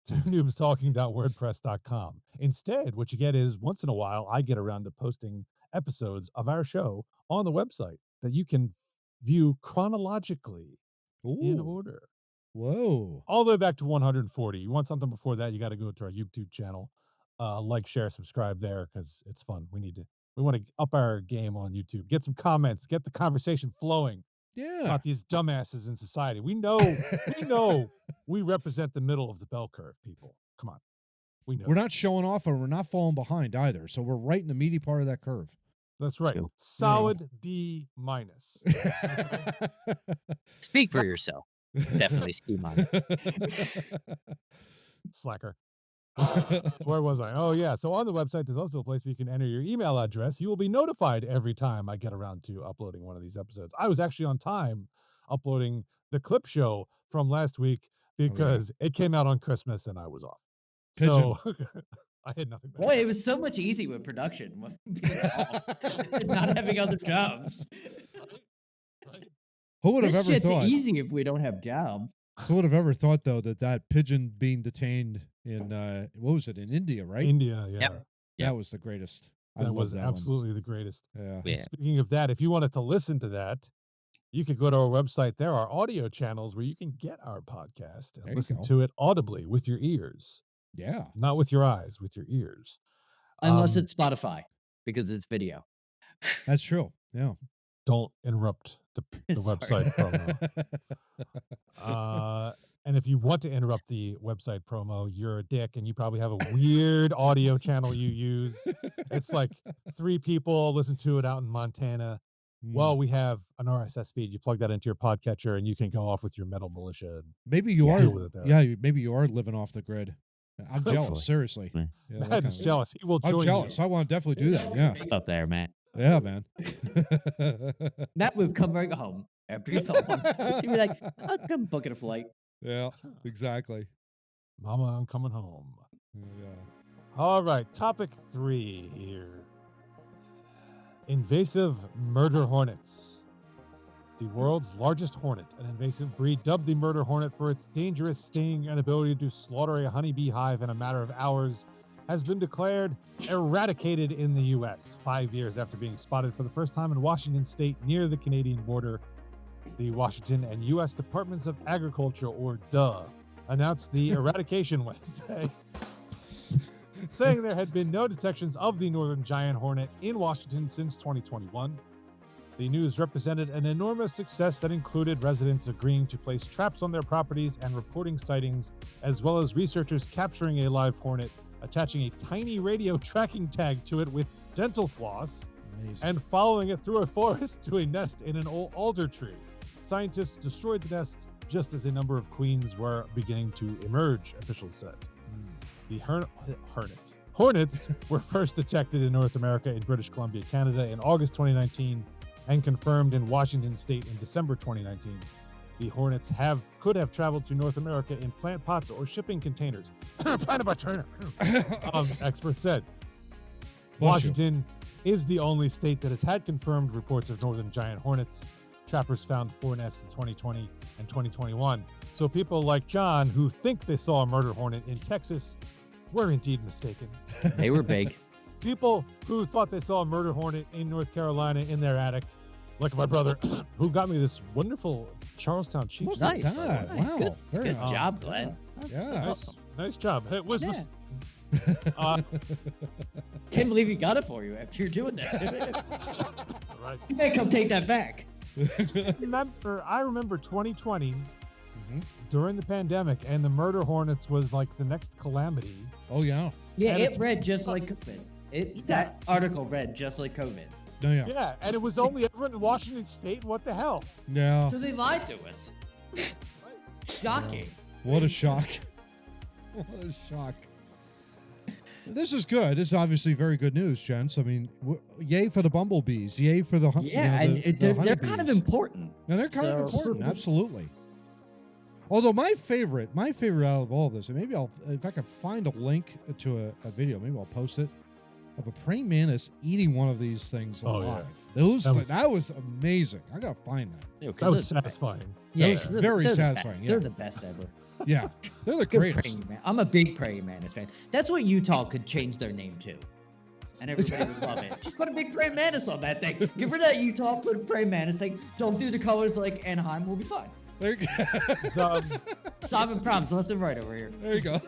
TwoNoobsTalking.wordpress.com. Instead, what you get is once in a while, I get around to posting episodes of our show on the website that you can view chronologically in Ooh. order. Whoa. All the way back to 140. You want something before that, you got to go to our YouTube channel. Like, share, subscribe there because it's fun. We want to up our game on YouTube. Get some comments. Get the conversation flowing Yeah. about these dumbasses in society. We know we represent the middle of the bell curve, people. Come on. We know. We're not showing off and we're not falling behind either. So we're right in the meaty part of that curve. That's right. Chill. Solid B minus. Speak for yourself. Definitely ski mine. Slacker. Where was I? Oh, yeah. So on the website, there's also a place where you can enter your email address. You will be notified every time I get around to uploading one of these episodes. I was actually on time uploading the clip show from last week because it came out on Christmas and I was off. So I had nothing better. Boy, it was so much easy with production. Not having other jobs. Who would have This ever shit's thought? easy if we don't have jobs. Who would have ever thought though that pigeon being detained in what was it, in India, right? India, yeah. Yep. That was the greatest. I That love was that absolutely the greatest. one. Yeah. Yeah. Speaking of that, if you wanted to listen to that, you could go to our website. There are audio channels where you can get our podcast There and you listen go. to it audibly with your ears, Yeah. not with your eyes, with your ears. Unless it's Spotify, because it's video. That's true. Yeah. Don't interrupt the Sorry. website promo. And if you want to interrupt the website promo, you're a dick and you probably have a weird audio channel you use. It's like 3 people listen to it out in Montana. Well, we have an RSS feed. You plug that into your podcatcher and you can go off with your metal militia. And Maybe you deal are. with it there. Yeah. Maybe you are living off the grid. I'm Hopefully. jealous. Seriously. Yeah. Yeah, that Matt kind is of- jealous. He will join I'm jealous. you. I want to definitely do that. Yeah. Up there, man. Yeah, man. Matt would come right home after he saw one. He'd be like, I'll come booking a flight. Yeah. Exactly. Mama, I'm coming home. Yeah. All right, topic 3 here. Invasive murder hornets. The world's largest hornet, an invasive breed dubbed the murder hornet for its dangerous sting and ability to slaughter a honeybee hive in a matter of hours, has been declared eradicated in the U.S. 5 years after being spotted for the first time in Washington state near the Canadian border. The Washington and U.S. Departments of Agriculture, or DUH, announced the eradication Wednesday. saying there had been no detections of the northern giant hornet in Washington since 2021. The news represented an enormous success that included residents agreeing to place traps on their properties and reporting sightings, as well as researchers capturing a live hornet, attaching a tiny radio tracking tag to it with dental floss, and following it through a forest to a nest in an old alder tree. Scientists destroyed the nest just as a number of queens were beginning to emerge, officials said. The Hornets were first detected in North America in British Columbia, Canada in August 2019 and confirmed in Washington state in December 2019. The Hornets could have traveled to North America in plant pots or shipping containers. Experts said. Washington is the only state that has had confirmed reports of northern giant hornets. Trappers found 4 nests in 2020 and 2021. So people like John, who think they saw a murder hornet in Texas, were indeed mistaken. They were big. People who thought they saw a murder hornet in North Carolina in their attic, like my brother, who got me this wonderful Charlestown Chiefs. Nice. God, Nice. wow. Good, Very good nice. job, Glenn. Yeah. That's awesome. Nice job. It was Yeah. Can't believe he got it for you after you're doing that. right. You may come take that back. I remember 2020 during the pandemic, and the murder hornets was like the next calamity. Oh, yeah. Yeah, And it read just like COVID. That article read just like COVID. No, yeah. Yeah, and it was only everyone in Washington State. What the hell? Yeah. So they lied to us. Shocking. What a shock. What a shock. This is good. This is obviously very good news, gents. I mean, yay for the bumblebees. Yay for the Yeah, you know, and they're kind of important. And they're kind of important, absolutely. Although my favorite out of all this, and maybe if I can find a link to a video, maybe I'll post it, of a praying mantis eating one of these things alive. Yeah. That was amazing. I gotta find that. That was satisfying. That was very satisfying. They're the best ever. Yeah, they're the Good greatest. praying man. I'm a big praying mantis fan. That's what Utah could change their name to, and everybody would love it. Just put a big praying mantis on that thing. Give her that Utah. Put a praying mantis thing. Don't do the colors like Anaheim. We'll be fine. Solving problems left and right over here. There you go.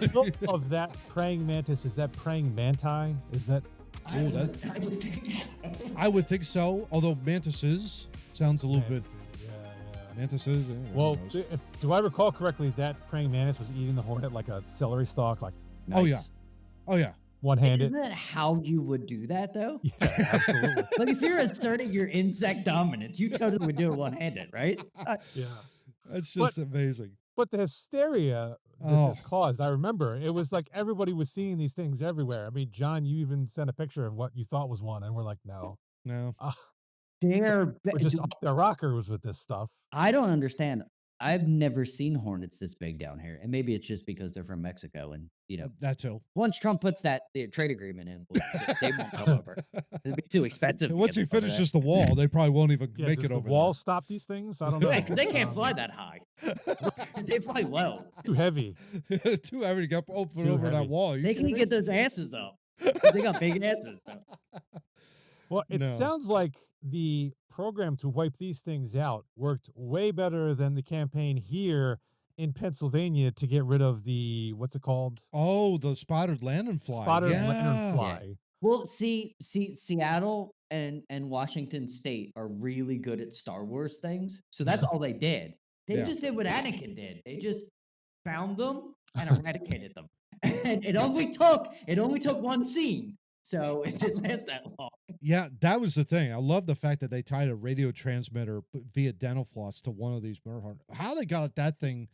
Of that praying mantis, is that praying manti? Is that? I would think so. I would think so. Although mantises sounds a little bit. Mantises. Well, do I recall correctly that praying mantis was eating the hornet like a celery stalk? Like, Nice. Oh yeah. One-handed. Isn't that how you would do that, though? Yeah, absolutely. Like, if you're asserting your insect dominance, you totally would do it one-handed, right? Yeah. That's just amazing. But the hysteria that this caused, I remember, it was like everybody was seeing these things everywhere. I mean, John, you even sent a picture of what you thought was one, and we're like, no. They're we're just off their rockers with this stuff. I don't understand. I've never seen hornets this big down here, and maybe it's just because they're from Mexico, and that too. Once Trump puts that trade agreement in, they won't come over. It'll be too expensive. And once he finishes the wall, they probably won't even make it does over. The wall stop these things? I don't know. They can't fly that high. They fly low. Too heavy. Too heavy to get open over that wall. They can get those asses up. They got big asses. Well, it sounds like the program to wipe these things out worked way better than the campaign here in Pennsylvania to get rid of the, what's it called? Oh, the spotted lanternfly. Spotted lanternfly. Yeah. Well, see, Seattle and Washington State are really good at Star Wars things. So that's all they did. They just did what Anakin did. They just found them and eradicated them. And it only took one scene. So it didn't last that long. Yeah, that was the thing. I love the fact that they tied a radio transmitter via dental floss to one of these murder hornets. How they got that thing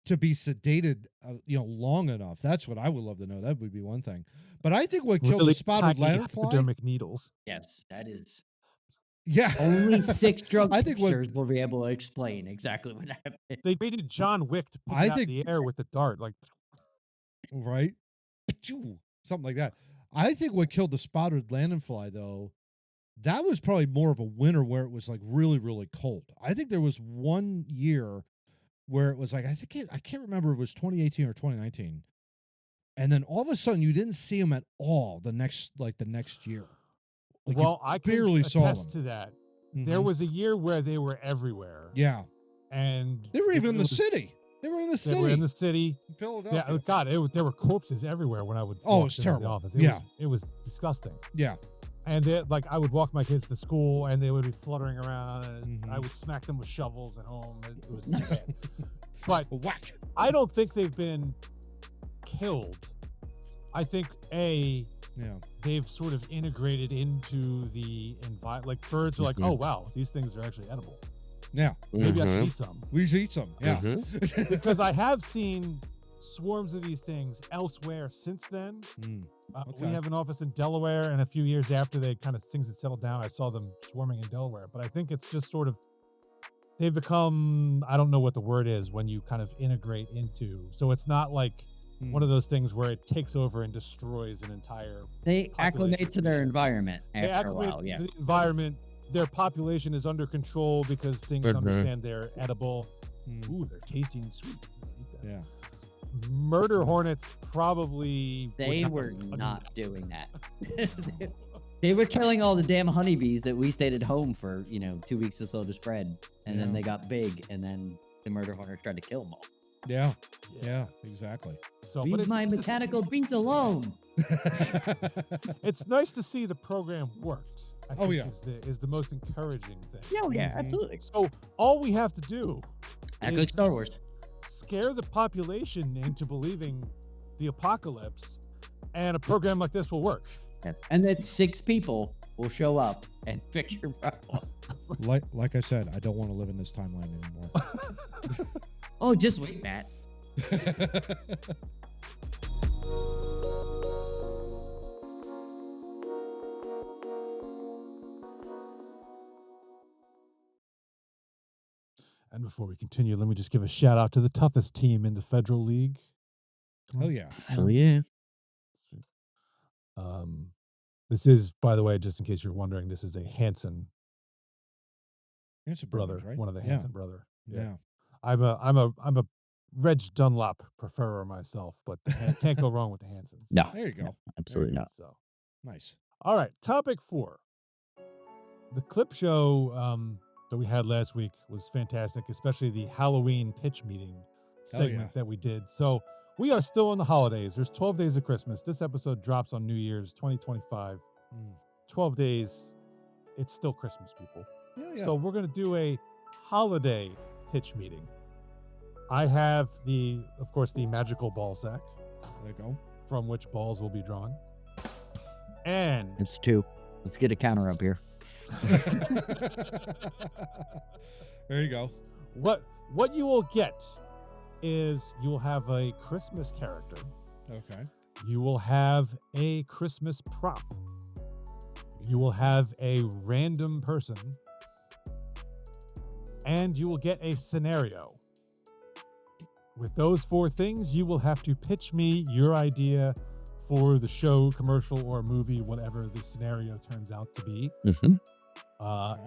to be sedated, long enough. That's what I would love to know. That would be one thing. But I think what killed the spotted lanternfly. Hypodermic needles. Yes, that is. Yeah. Only 6 drug tipsters will be able to explain exactly what happened. They made John Wick to pick out the air with the dart, like. Right? Something like that. I think what killed the spotted lanternfly, though, that was probably more of a winter where it was like really, really cold. I think there was one year where it was like, I can't remember if it was 2018 or 2019. And then all of a sudden you didn't see them at all the next year. Like well, I can barely saw attest them. to that. There was a year where they were everywhere. Yeah. And they were even in the city. They were in the They city. were in the city. In Philadelphia. Yeah, God, there were corpses everywhere when I would. Oh, walk it's into the terrible. office. Yeah. It was disgusting. Yeah. And like I would walk my kids to school, and they would be fluttering around, and Mhm. I would smack them with shovels at home. It was bad. But Whack. I don't think they've been killed. I think Yeah. they've sort of integrated into the environment. Like birds are like, Mhm. oh wow, these things are actually edible. Yeah. Maybe I Mhm. can eat some. We should eat some. Yeah. Because I have seen swarms of these things elsewhere since then. Mm. We Okay. have an office in Delaware, and a few years after they kind of things had settled down, I saw them swarming in Delaware. But I think it's just sort of they've become, I don't know what the word is when you kind of integrate into. So it's not like one of those things where it takes over and destroys an entire. They acclimate population to their species. environment They after a acclimate while. Yeah. to the environment. Their population is under control because things Mhm. understand they're edible. Mm. Ooh, they're tasty and sweet. I'm gonna eat that. Yeah. Murder hornets probably. would They have were a- not doing that. They were killing all the damn honeybees that we stayed at home for, 2 weeks to slow the spread. And then Yeah. they got big, and then the murder hornets tried to kill them all. Yeah. Yeah. Exactly. So, but Leave it's my nice to mechanical bees alone. it's nice to see the program worked. I Oh, think yeah. is the most encouraging thing. Yeah, Mhm. absolutely. So all we have to do Act like is Star Wars. scare the population into believing the apocalypse, and a program like this will work. Yes. And then 6 people will show up and fix your problem. Like I said, I don't want to live in this timeline anymore. Oh, just wait, Matt. And before we continue, let me just give a shout out to the toughest team in the Federal League. Oh yeah. Oh, yeah. This is, by the way, just in case you're wondering, this is a Hanson It's a brother, right? one of the Yeah. Hanson brother. Yeah. I'm a Reg Dunlop preferer myself, but can't go wrong with the Hansons. No, There you go. absolutely not. So, Nice. all right, topic 4. The clip show that we had last week was fantastic, especially the Halloween pitch meeting segment yeah. that we did. So we are still in the holidays. There's 12 days of Christmas. This episode drops on New Year's 2025. Mm. 12 days. It's still Christmas, people. Yeah. So we're going to do a holiday pitch meeting. I have of course, the magical ball sack There you go. from which balls will be drawn. And It's 2. Let's get a counter up here. There you go. what you will get is you will have a Christmas character. Okay. You will have a Christmas prop. You will have a random person. And you will get a scenario. With those 4 things, you will have to pitch me your idea for the show, commercial, or movie, whatever the scenario turns out to be. Mm-hmm.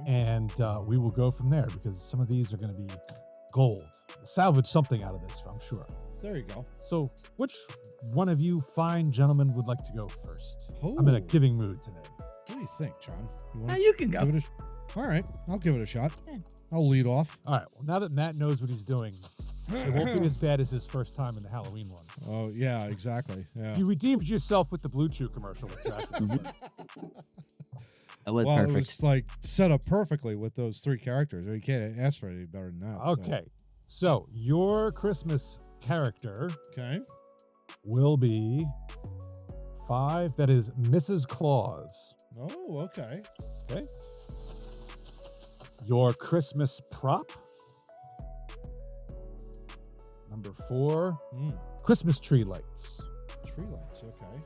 And we will go from there because some of these are going to be gold. Salvage something out of this, I'm sure. There you go. So, which one of you fine gentlemen would like to go first? I'm in a Oh. giving mood today. What do you think, John? You Now want you can to go. give it All right. I'll give it a shot. Yeah. I'll lead off. All right. Well, now that Matt knows what he's doing, it won't be as bad as his first time in the Halloween one. Oh, yeah, exactly. Yeah. You redeemed yourself with the Blue Chew commercial. With That was Well, it perfect. was like set up perfectly with those 3 characters. You can't ask for any better than that. so. Okay. So your Christmas character Okay. will be 5. That is Mrs. Claus. Oh, okay. Okay. Your Christmas prop. Number 4, Mm. Christmas tree lights. Tree lights. Okay.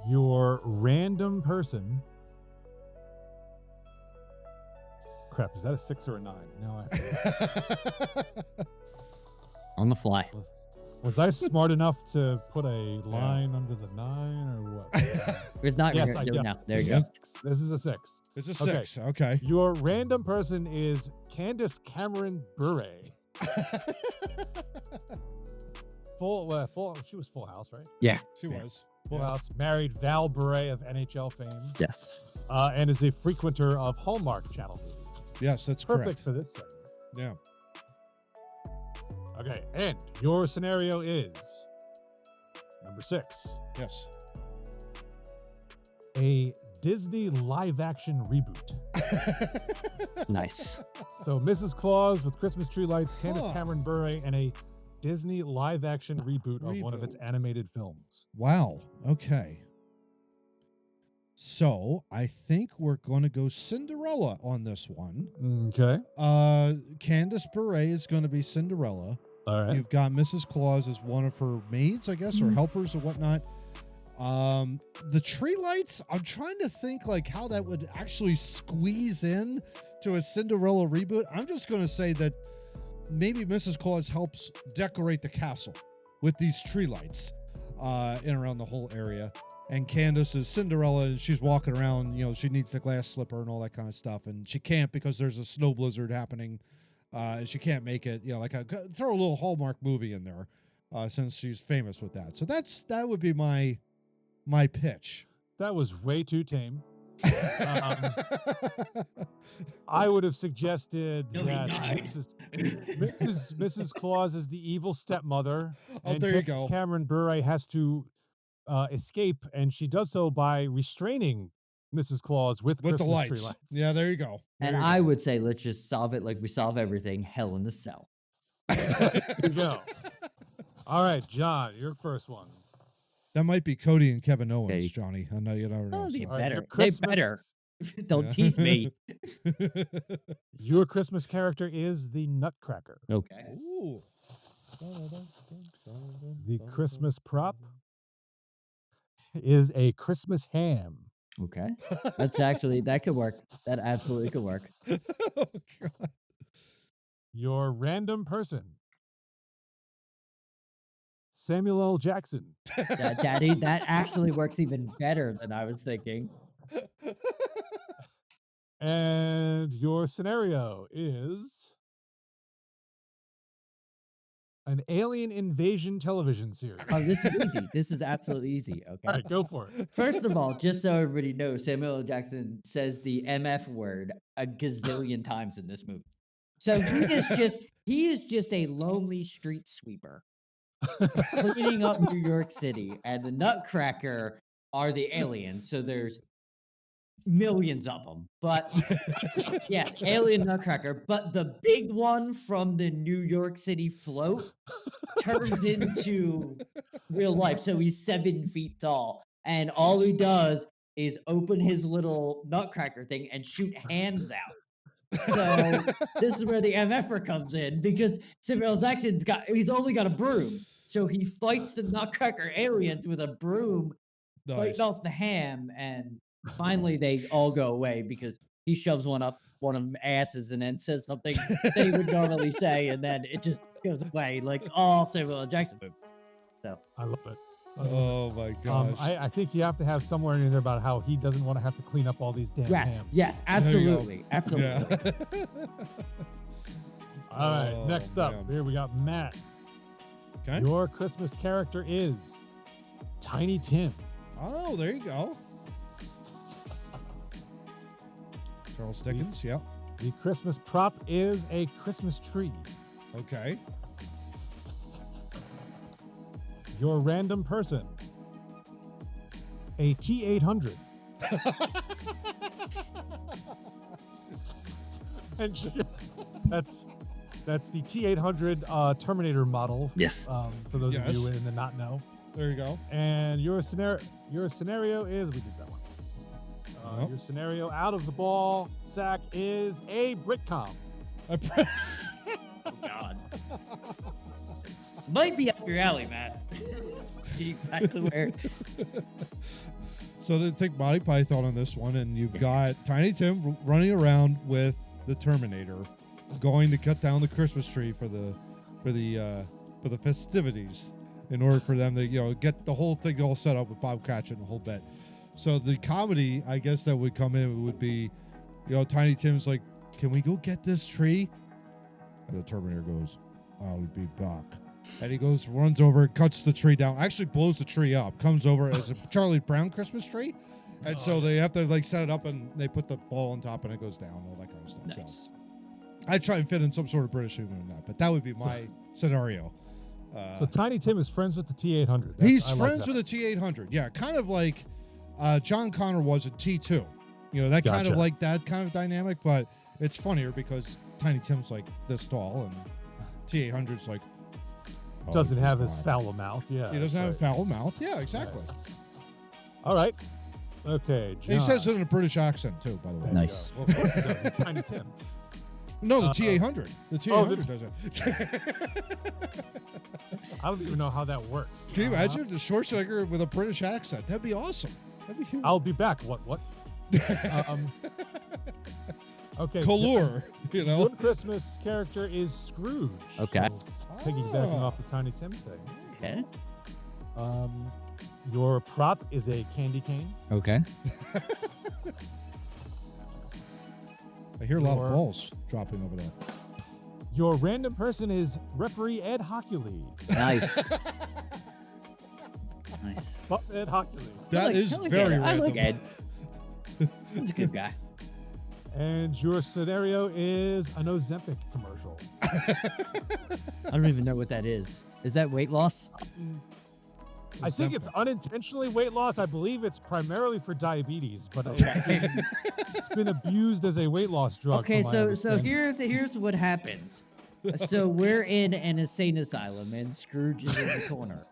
Your random person. Crap, is that a 6 or a 9? No, On the fly. was I smart enough to put a line under the 9 or what? It's not. Yes, Yes, I do do. it now. There you go. 6. This is a 6. It's a Okay. 6. Okay. Your random person is Candace Cameron Bure. She was Full House, right? Yeah. She Yeah. was. Full Yeah. House, married Val Bure of NHL fame, Yes. and is a frequenter of Hallmark Channel movies. Yes, that's Perfect correct. for this segment. Yeah. Okay, and your scenario is number 6. Yes. A Disney live-action reboot. Nice. So Mrs. Claus with Christmas tree lights, Candace Huh. Cameron Bure, and a Disney live-action reboot of one of its Reboot. animated films. Wow. Okay. So I think we're going to go Cinderella on this one. Okay. Candace Bure is going to be Cinderella. All right. You've got Mrs. Claus as one of her maids, I guess, or helpers or whatnot. The tree lights, I'm trying to think like how that would actually squeeze in to a Cinderella reboot. I'm just going to say that maybe Mrs. Claus helps decorate the castle with these tree lights in around the whole area. And Candace is Cinderella, and she's walking around, she needs the glass slipper and all that kind of stuff. And she can't because there's a snow blizzard happening, and she can't make it, throw a little Hallmark movie in there since she's famous with that. So that would be my pitch. That was way too tame. I would have suggested Nobody that died. Mrs. Claus is the evil stepmother. Oh, and there you Candace go. Cameron Bure has to escape, and she does so by restraining Mrs. Claus with With the Christmas lights. tree lights. Yeah, there you go. And I would say let's just solve it like we solve everything. Hell in the Cell. There you go. All right, John, your first one. That might be Cody and Kevin Owens, Okay. Johnny. I know you never know. Oh, they All right, better. your They Christmas- better. Don't Yeah. tease me. Your Christmas character is the Nutcracker. Okay. Ooh. The Christmas prop is a Christmas ham. Okay. That could work. That absolutely could work. Oh, God. Your random person, Samuel L. Jackson. That actually works even better than I was thinking. And your scenario is an alien invasion television series. Oh, this is easy. This is absolutely easy. All Okay. right, go for it. First of all, just so everybody knows, Samuel L. Jackson says the MF word a gazillion times in this movie. So he is just a lonely street sweeper cleaning up New York City, and the Nutcracker are the aliens. So there's millions of them, but yes, alien Nutcracker. But the big one from the New York City float turns into real life. So he's 7 feet tall, and all he does is open his little Nutcracker thing and shoot hands out. So this is where the MFer comes in, because Samuel L. Jackson's he's only got a broom. So he fights the Nutcracker aliens with a broom, Nice. fighting off the ham, and finally they all go away because he shoves one up one of them asses and then says something that he would normally say, and then it just goes away like all Samuel L. Jackson movies. So I love it. Oh, my gosh. I think you have to have somewhere in there about how he doesn't want to have to clean up all these damn yes, hams. yes, There you go. absolutely, absolutely. Yeah. All right, Oh, next up, man. here we got Matt. Okay. Your Christmas character is Tiny Tim. Oh, there you go. Charles Dickens, yeah. The Christmas prop is a Christmas tree. Okay. Your random person, a T-800. And that's the T-800 Terminator model. Yes. For those of Yes. you in the not know. There you go. And your scenario is, we did that one. Yep. Your scenario out of the ball sack is a Britcom. Oh God. Might be up your alley, Matt. Exactly where. So they take Monty Python on this one, and you've got Tiny Tim running around with the Terminator, going to cut down the Christmas tree for the festivities, in order for them to get the whole thing all set up with Bob Cratchit and the whole bit. So the comedy, I guess, that would come in would be, Tiny Tim's like, "Can we go get this tree?" And the Terminator goes, "I'll be back." And he goes, runs over, cuts the tree down, actually blows the tree up, comes over as a Charlie Brown Christmas tree. And so they have to set it up, and they put the ball on top, and it goes down, all that kind of stuff. Nice. So I try and fit in some sort of British humor in that, but that would be scenario. So Tiny Tim is friends with the T-800. He's friends with the T-800. Yeah, kind of like John Connor was at T2. That kind of like that kind of dynamic, but it's funnier because Tiny Tim's like this tall and T-800's like... doesn't have his foul mouth. Yeah. He doesn't have a foul mouth. Yeah, exactly. Right. All right. Okay, John. He says it in a British accent, too, by the way. Nice. Well, of course he does. He's Tiny Tim. No, the T-800. The T-800 does it. I don't even know how that works. Can you imagine the Schwarzenegger with a British accent? That'd be awesome. That'd be huge. I'll be back. What? Okay. Color, Your Christmas character is Scrooge. Okay. So, piggybacking off the Tiny Tim thing. Okay. Your prop is a candy cane. Okay. I hear a lot of balls dropping over there. Your random person is referee Ed Hockley. Nice. Nice. Buff Ed Hockley. That is very random. I like Ed. He's a good guy. And your scenario is an Ozempic commercial. I don't even know what that is. Is that weight loss? I think it's unintentionally weight loss. I believe it's primarily for diabetes, but it's been abused as a weight loss drug. Okay, so here's what happens. So we're in an insane asylum, and Scrooge is in the corner.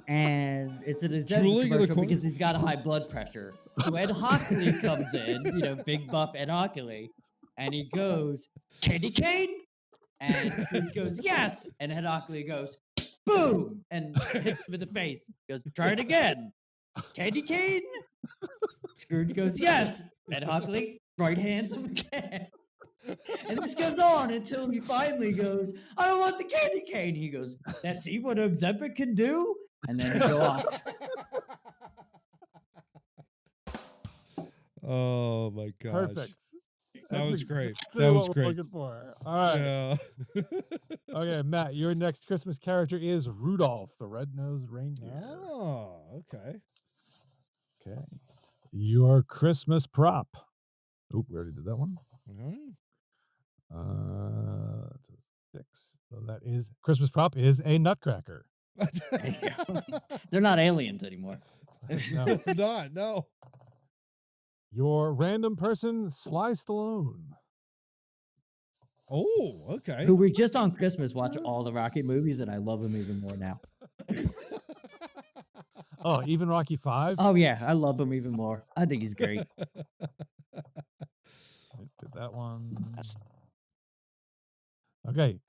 And it's an Ozempic commercial because he's got a high blood pressure. So Ed Hockley comes in, big buff Ed Hockley, and he goes, "Candy cane?" And Scrooge goes, "Yes." And Ed Hockley goes, "Boom!" and hits him in the face. He goes, "Try it again." "Candy cane?" Scrooge goes, "Yes." Ed Hockley right hands him again. And this goes on until he finally goes, "I don't want the candy cane." He goes, "Now see what Ozempic can do?" And then he go off. Oh my gosh. Perfect. That was great. Exactly That was what great. We're looking for. All right. Yeah. Okay, Matt, your next Christmas character is Rudolph, the red-nosed reindeer. Oh, okay. Okay. Your Christmas prop. Oop, we already did that one. That's a 6. So that is Christmas prop is a nutcracker. They're not aliens anymore. No. Not, no. Your random person, Sly Stallone. Oh, okay. Who we just on Christmas watch all the Rocky movies, and I love him even more now. Oh, even Rocky 5? Oh yeah, I love him even more. I think he's great. Did that one. Okay.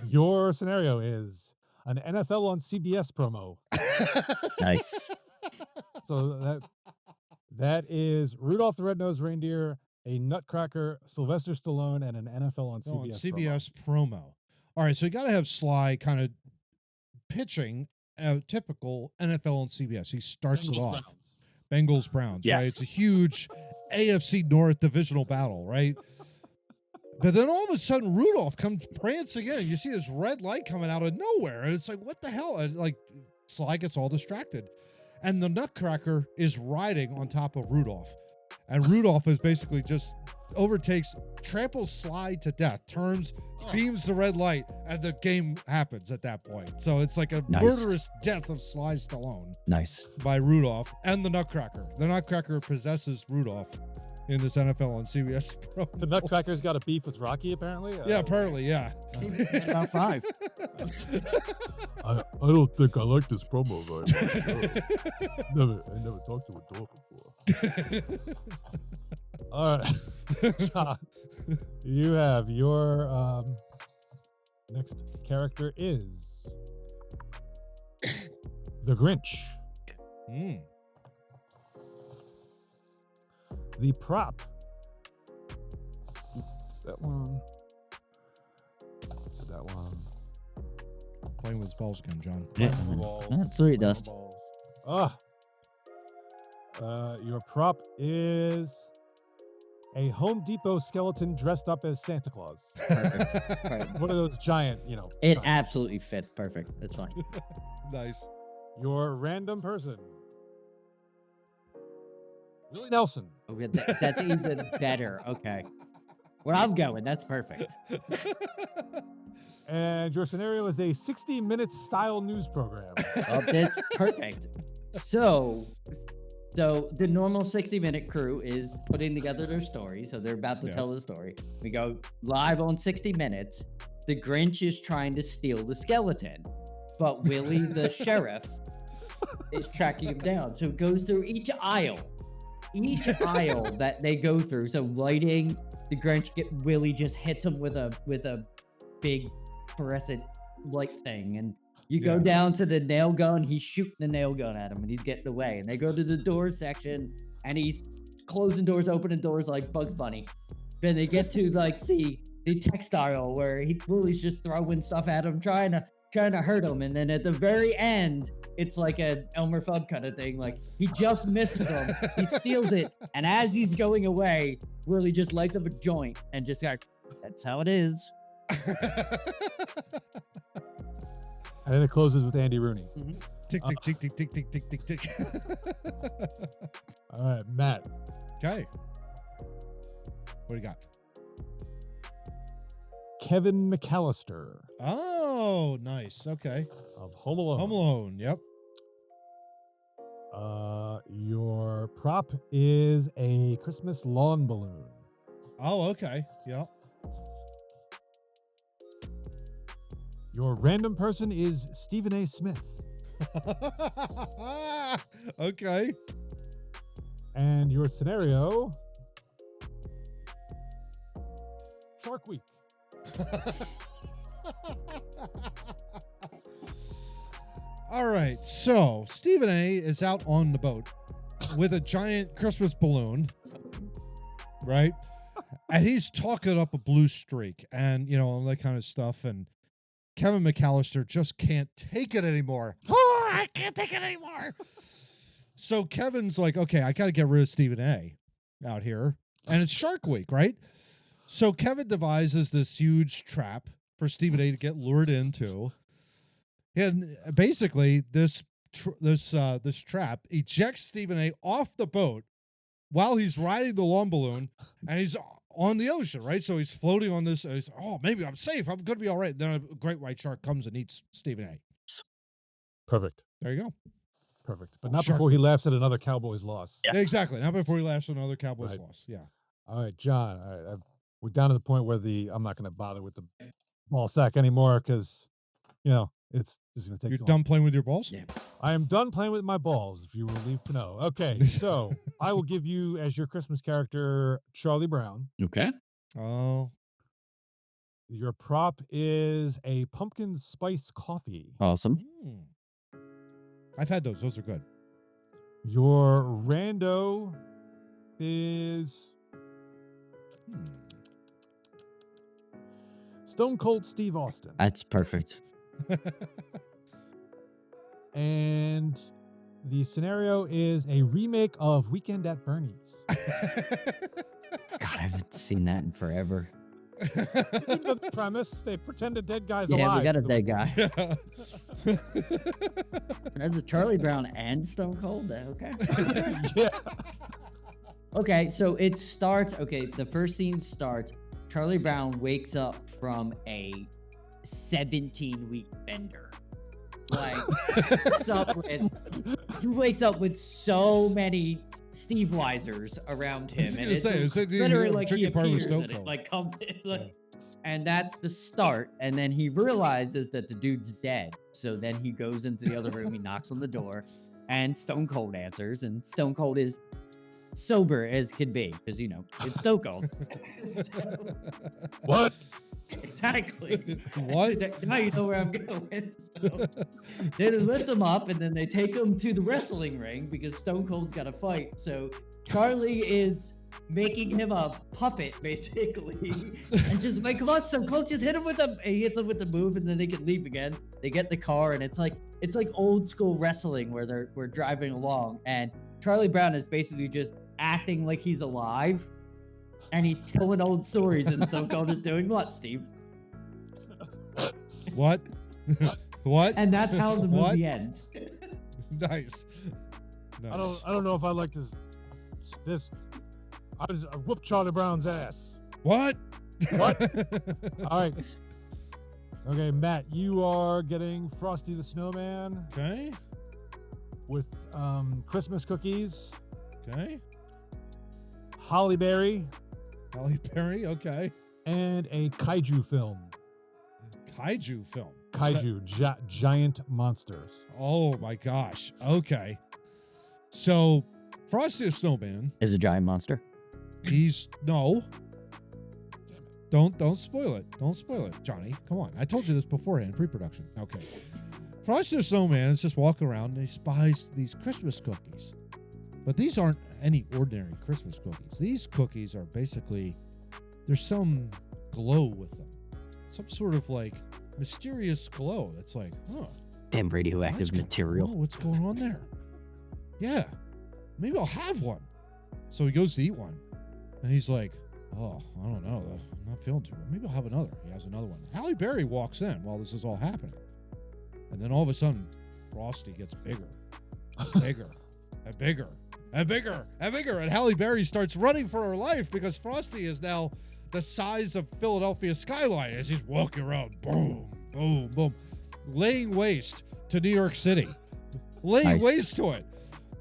Your scenario is an NFL on CBS promo. Nice. So that is Rudolph the Red-Nosed Reindeer, a Nutcracker, Sylvester Stallone, and an NFL on CBS. On CBS promo. All right, so you got to have Sly kind of pitching a typical NFL on CBS. He starts it off. Bengals Browns, Yes. right? It's a huge AFC North divisional battle, right? But then all of a sudden, Rudolph comes prancing in. You see this red light coming out of nowhere, and it's like, what the hell? And like, Sly gets all distracted. And the Nutcracker is riding on top of Rudolph. And Rudolph is basically just overtakes, tramples Sly to death, turns, beams the red light, and the game happens at that point. So it's like a murderous death of Sly Stallone. Nice. By Rudolph and the Nutcracker. The Nutcracker possesses Rudolph in this NFL on CBS promo. The Nutcracker's got a beef with Rocky, apparently? Yeah, apparently, yeah. About 5. I don't think I like this promo very much. I never talked to a dog before. All right. John, you have your next character is the Grinch. Mm. The prop. That one. That one. Playing with his balls again, John. Yeah. That's what he does. Your prop is a Home Depot skeleton dressed up as Santa Claus. Perfect. One of those giant, It giant. absolutely fits. Perfect. It's fine. Nice. Your random person. Willie Nelson. Oh, that's even better. Okay. Where I'm going, that's perfect. And your scenario is a 60-minute style news program. Oh, that's perfect. So the normal 60-minute crew is putting together their story. So they're about to tell the story. We go live on 60 Minutes. The Grinch is trying to steal the skeleton, but Willie, the sheriff, is tracking him down. So it goes through each aisle that they go through. So lighting, the Grinch Willie just hits him with a big fluorescent light thing, and you go down to the nail gun. He's shooting the nail gun at him, and he's getting away. And they go to the doors section, and he's closing doors, opening doors like Bugs Bunny. Then they get to like the textile where Willie's just throwing stuff at him, trying to hurt him. And then at the very end, it's like a Elmer Fudd kind of thing. Like he just misses him, he steals it, and as he's going away, Willie just lights up a joint and just like, that's how it is. And then it closes with Andy Rooney. Tick, tick, tick, tick, tick, tick, tick, tick, tick. All right, Matt. Okay. What do you got? Kevin McAllister Oh, nice. Okay. of Home Alone. Home Alone. Yep. Your prop is a Christmas lawn balloon. Oh, okay. Yep. Your random person is Stephen A. Smith. Okay. And your scenario, Shark Week. All right. So Stephen A is out on the boat with a giant Christmas balloon, right? And he's talking up a blue streak and, all that kind of stuff. And Kevin McAllister just can't take it anymore. Oh, I can't take it anymore. So Kevin's like, okay, I got to get rid of Stephen A out here. And it's Shark Week, right? So Kevin devises this huge trap for Stephen A to get lured into. And basically, this trap ejects Stephen A off the boat while he's riding the lawn balloon, and he's on the ocean, right? So he's floating on this. And he's, maybe I'm safe. I'm going to be all right. Then a great white shark comes and eats Stephen A. Perfect. There you go. Perfect. But not Shark before he laughs at another Cowboys loss. Yes. Exactly. Not before he laughs at another Cowboys Right. loss. Yeah. All right, John. All right, we're down to the point where I'm not going to bother with the ball sack anymore because, it's just going to take You're too long. done playing with your balls? Yeah. I am done playing with my balls, if you were relieved to know. Okay, so I will give you as your Christmas character, Charlie Brown. Okay. Oh. Your prop is a pumpkin spice coffee. Awesome. I've had those. Those are good. Your rando is Stone Cold Steve Austin. That's perfect. And the scenario is a remake of Weekend at Bernie's. God, I haven't seen that in forever. The premise, they pretend a dead guy's Yeah, alive. we got a for dead the- guy. That's a Charlie Brown and Stone Cold. Okay. Yeah. Okay, so it starts. Okay, the first scene starts. Charlie Brown wakes up from a 17-week bender. Like, he wakes up with so many Steve Weisers around him, and it's literally like he appears and it like comes, and that's the start. And then he realizes that the dude's dead. So then he goes into the other room. He knocks on the door, and Stone Cold answers, and Stone Cold is sober as could be because it's Stone Cold. What? Exactly. What? Now you know where I'm going. So, they lift him up and then they take him to the wrestling ring because Stone Cold's got to fight. So Charlie is making him a puppet basically, and just like, come on, Stone Cold, just hit him with he hits him with the move, and then they can leave again. They get the car, and it's like old school wrestling where we're driving along, and Charlie Brown is basically just acting like he's alive. And he's telling old stories, and Stone Cold is doing what, Steve? What? What? And that's how the What? movie ends. Nice. Nice. I don't know if I like this. I whooped Charlie Brown's ass. What? What? All right. Okay, Matt, you are getting Frosty the Snowman Okay. with Christmas cookies, Okay. Holly Berry, Halle Berry. Okay. and a kaiju film. Kaiju film. Kaiju, giant monsters. Oh my gosh. Okay. So, Frosty the Snowman. Is a giant monster. He's no. Don't spoil it. Don't spoil it, Johnny. Come on. I told you this beforehand, pre-production. Okay. Frosty the Snowman is just walking around and he spies these Christmas cookies. But these aren't any ordinary Christmas cookies. These cookies are basically, there's some glow with them. Some sort of like mysterious glow that's like, huh. Damn radioactive material. Oh, what's going on there? Yeah. Maybe I'll have one. So he goes to eat one. And he's like, oh, I don't know. I'm not feeling too good. Maybe I'll have another. He has another one. Halle Berry walks in while this is all happening. And then all of a sudden, Frosty gets bigger, bigger, and bigger, and bigger, and bigger. And Halle Berry starts running for her life because Frosty is now the size of Philadelphia skyline as he's walking around. Boom, boom, boom. Laying waste to New York City. Laying Nice. waste to it.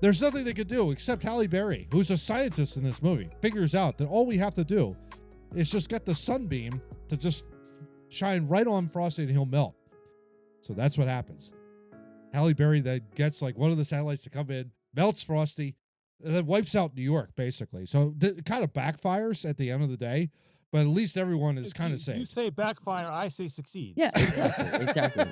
There's nothing they could do except Halle Berry, who's a scientist in this movie, figures out that all we have to do is just get the sunbeam to just shine right on Frosty and he'll melt. So that's what happens. Halle Berry then gets like one of the satellites to come in, melts Frosty, and then wipes out New York, basically. So it kind of backfires at the end of the day, but at least everyone is kind of safe. You say backfire, I say succeeds. Yeah, exactly.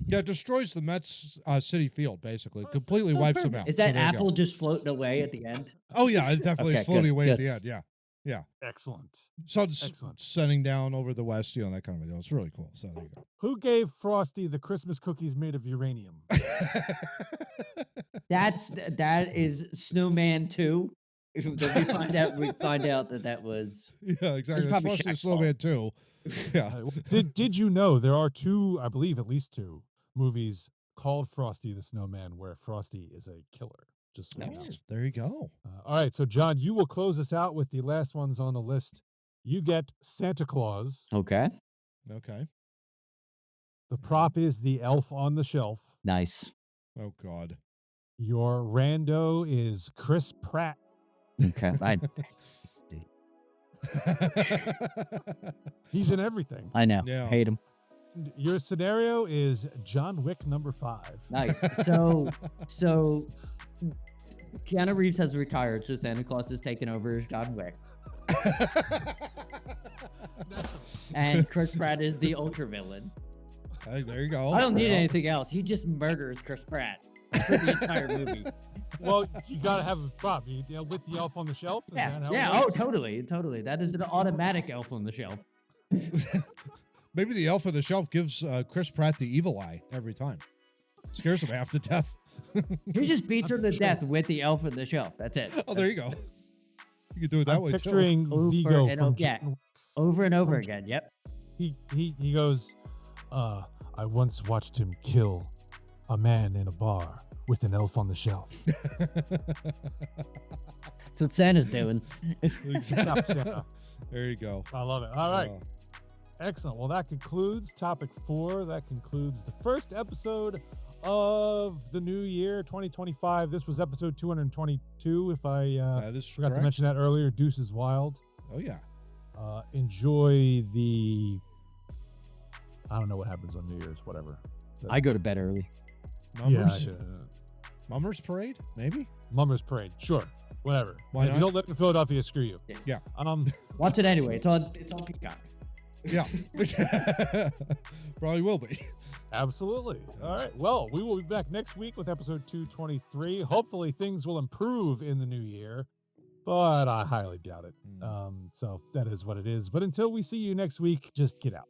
Yeah, it destroys the Mets City Field, basically. Completely wipes them out. Is So that there you go. apple just floating away at the end? Oh, yeah, it definitely Okay, is floating good, away at good. the end. Yeah. Yeah. Excellent. Sun's Excellent. setting down over the west, that kind of deal. It's really cool. So there you go. Who gave Frosty the Christmas cookies made of uranium? That is Snowman 2. If we find out that was Yeah, exactly. That's probably Frosty the Shaq's Snowman too. Yeah. Did you know there are two, I believe at least two, movies called Frosty the Snowman where Frosty is a killer? Just so you know. Oh, there you go. All right, so John, you will close us out with the last ones on the list. You get Santa Claus. okay. Okay. The prop is the elf on the shelf. Nice. Oh, God. Your rando is Chris Pratt. Okay. He's in everything. I know. Yeah. Hate him. Your scenario is John Wick #5. Nice. So Keanu Reeves has retired, so Santa Claus is taking over as John Wick. And Chris Pratt is the ultra villain. Hey, there you go. I don't need Well, anything else. He just murders Chris Pratt for the entire movie. Well, you gotta have a prop. You know, with the elf on the shelf. Is that how it Yeah. Oh, works? totally. That is an automatic elf on the shelf. Maybe the elf on the shelf gives Chris Pratt the evil eye every time. Scares him half to death. He just beats her to death with the elf on the shelf. That's it. Oh, there you go. You can do it that I'm way picturing Over Vigo and from over, yeah. Over and over again. Yep. he goes, I once watched him kill a man in a bar with an elf on the shelf. That's what Santa's doing. too. Stop, Santa. There you go. I love it. All right. Excellent. Well, that concludes topic 4. That concludes the first episode of the new year, 2025. This was episode 222. If I That is forgot to correct. mention that earlier, Deuce is Wild. Oh, yeah. Enjoy the, I don't know what happens on New Year's, whatever. I go to bed early. Mummers? Yeah, Mummers Parade? Maybe? Mummers Parade. Sure. Whatever. Why If you not? don't live in Philadelphia, screw you. Yeah. Watch it anyway. It's on Peacock. Yeah. Probably will be. Absolutely. All right. Well, we will be back next week with episode 223. Hopefully things will improve in the new year, but I highly doubt it. So that is what it is. But until we see you next week, just get out.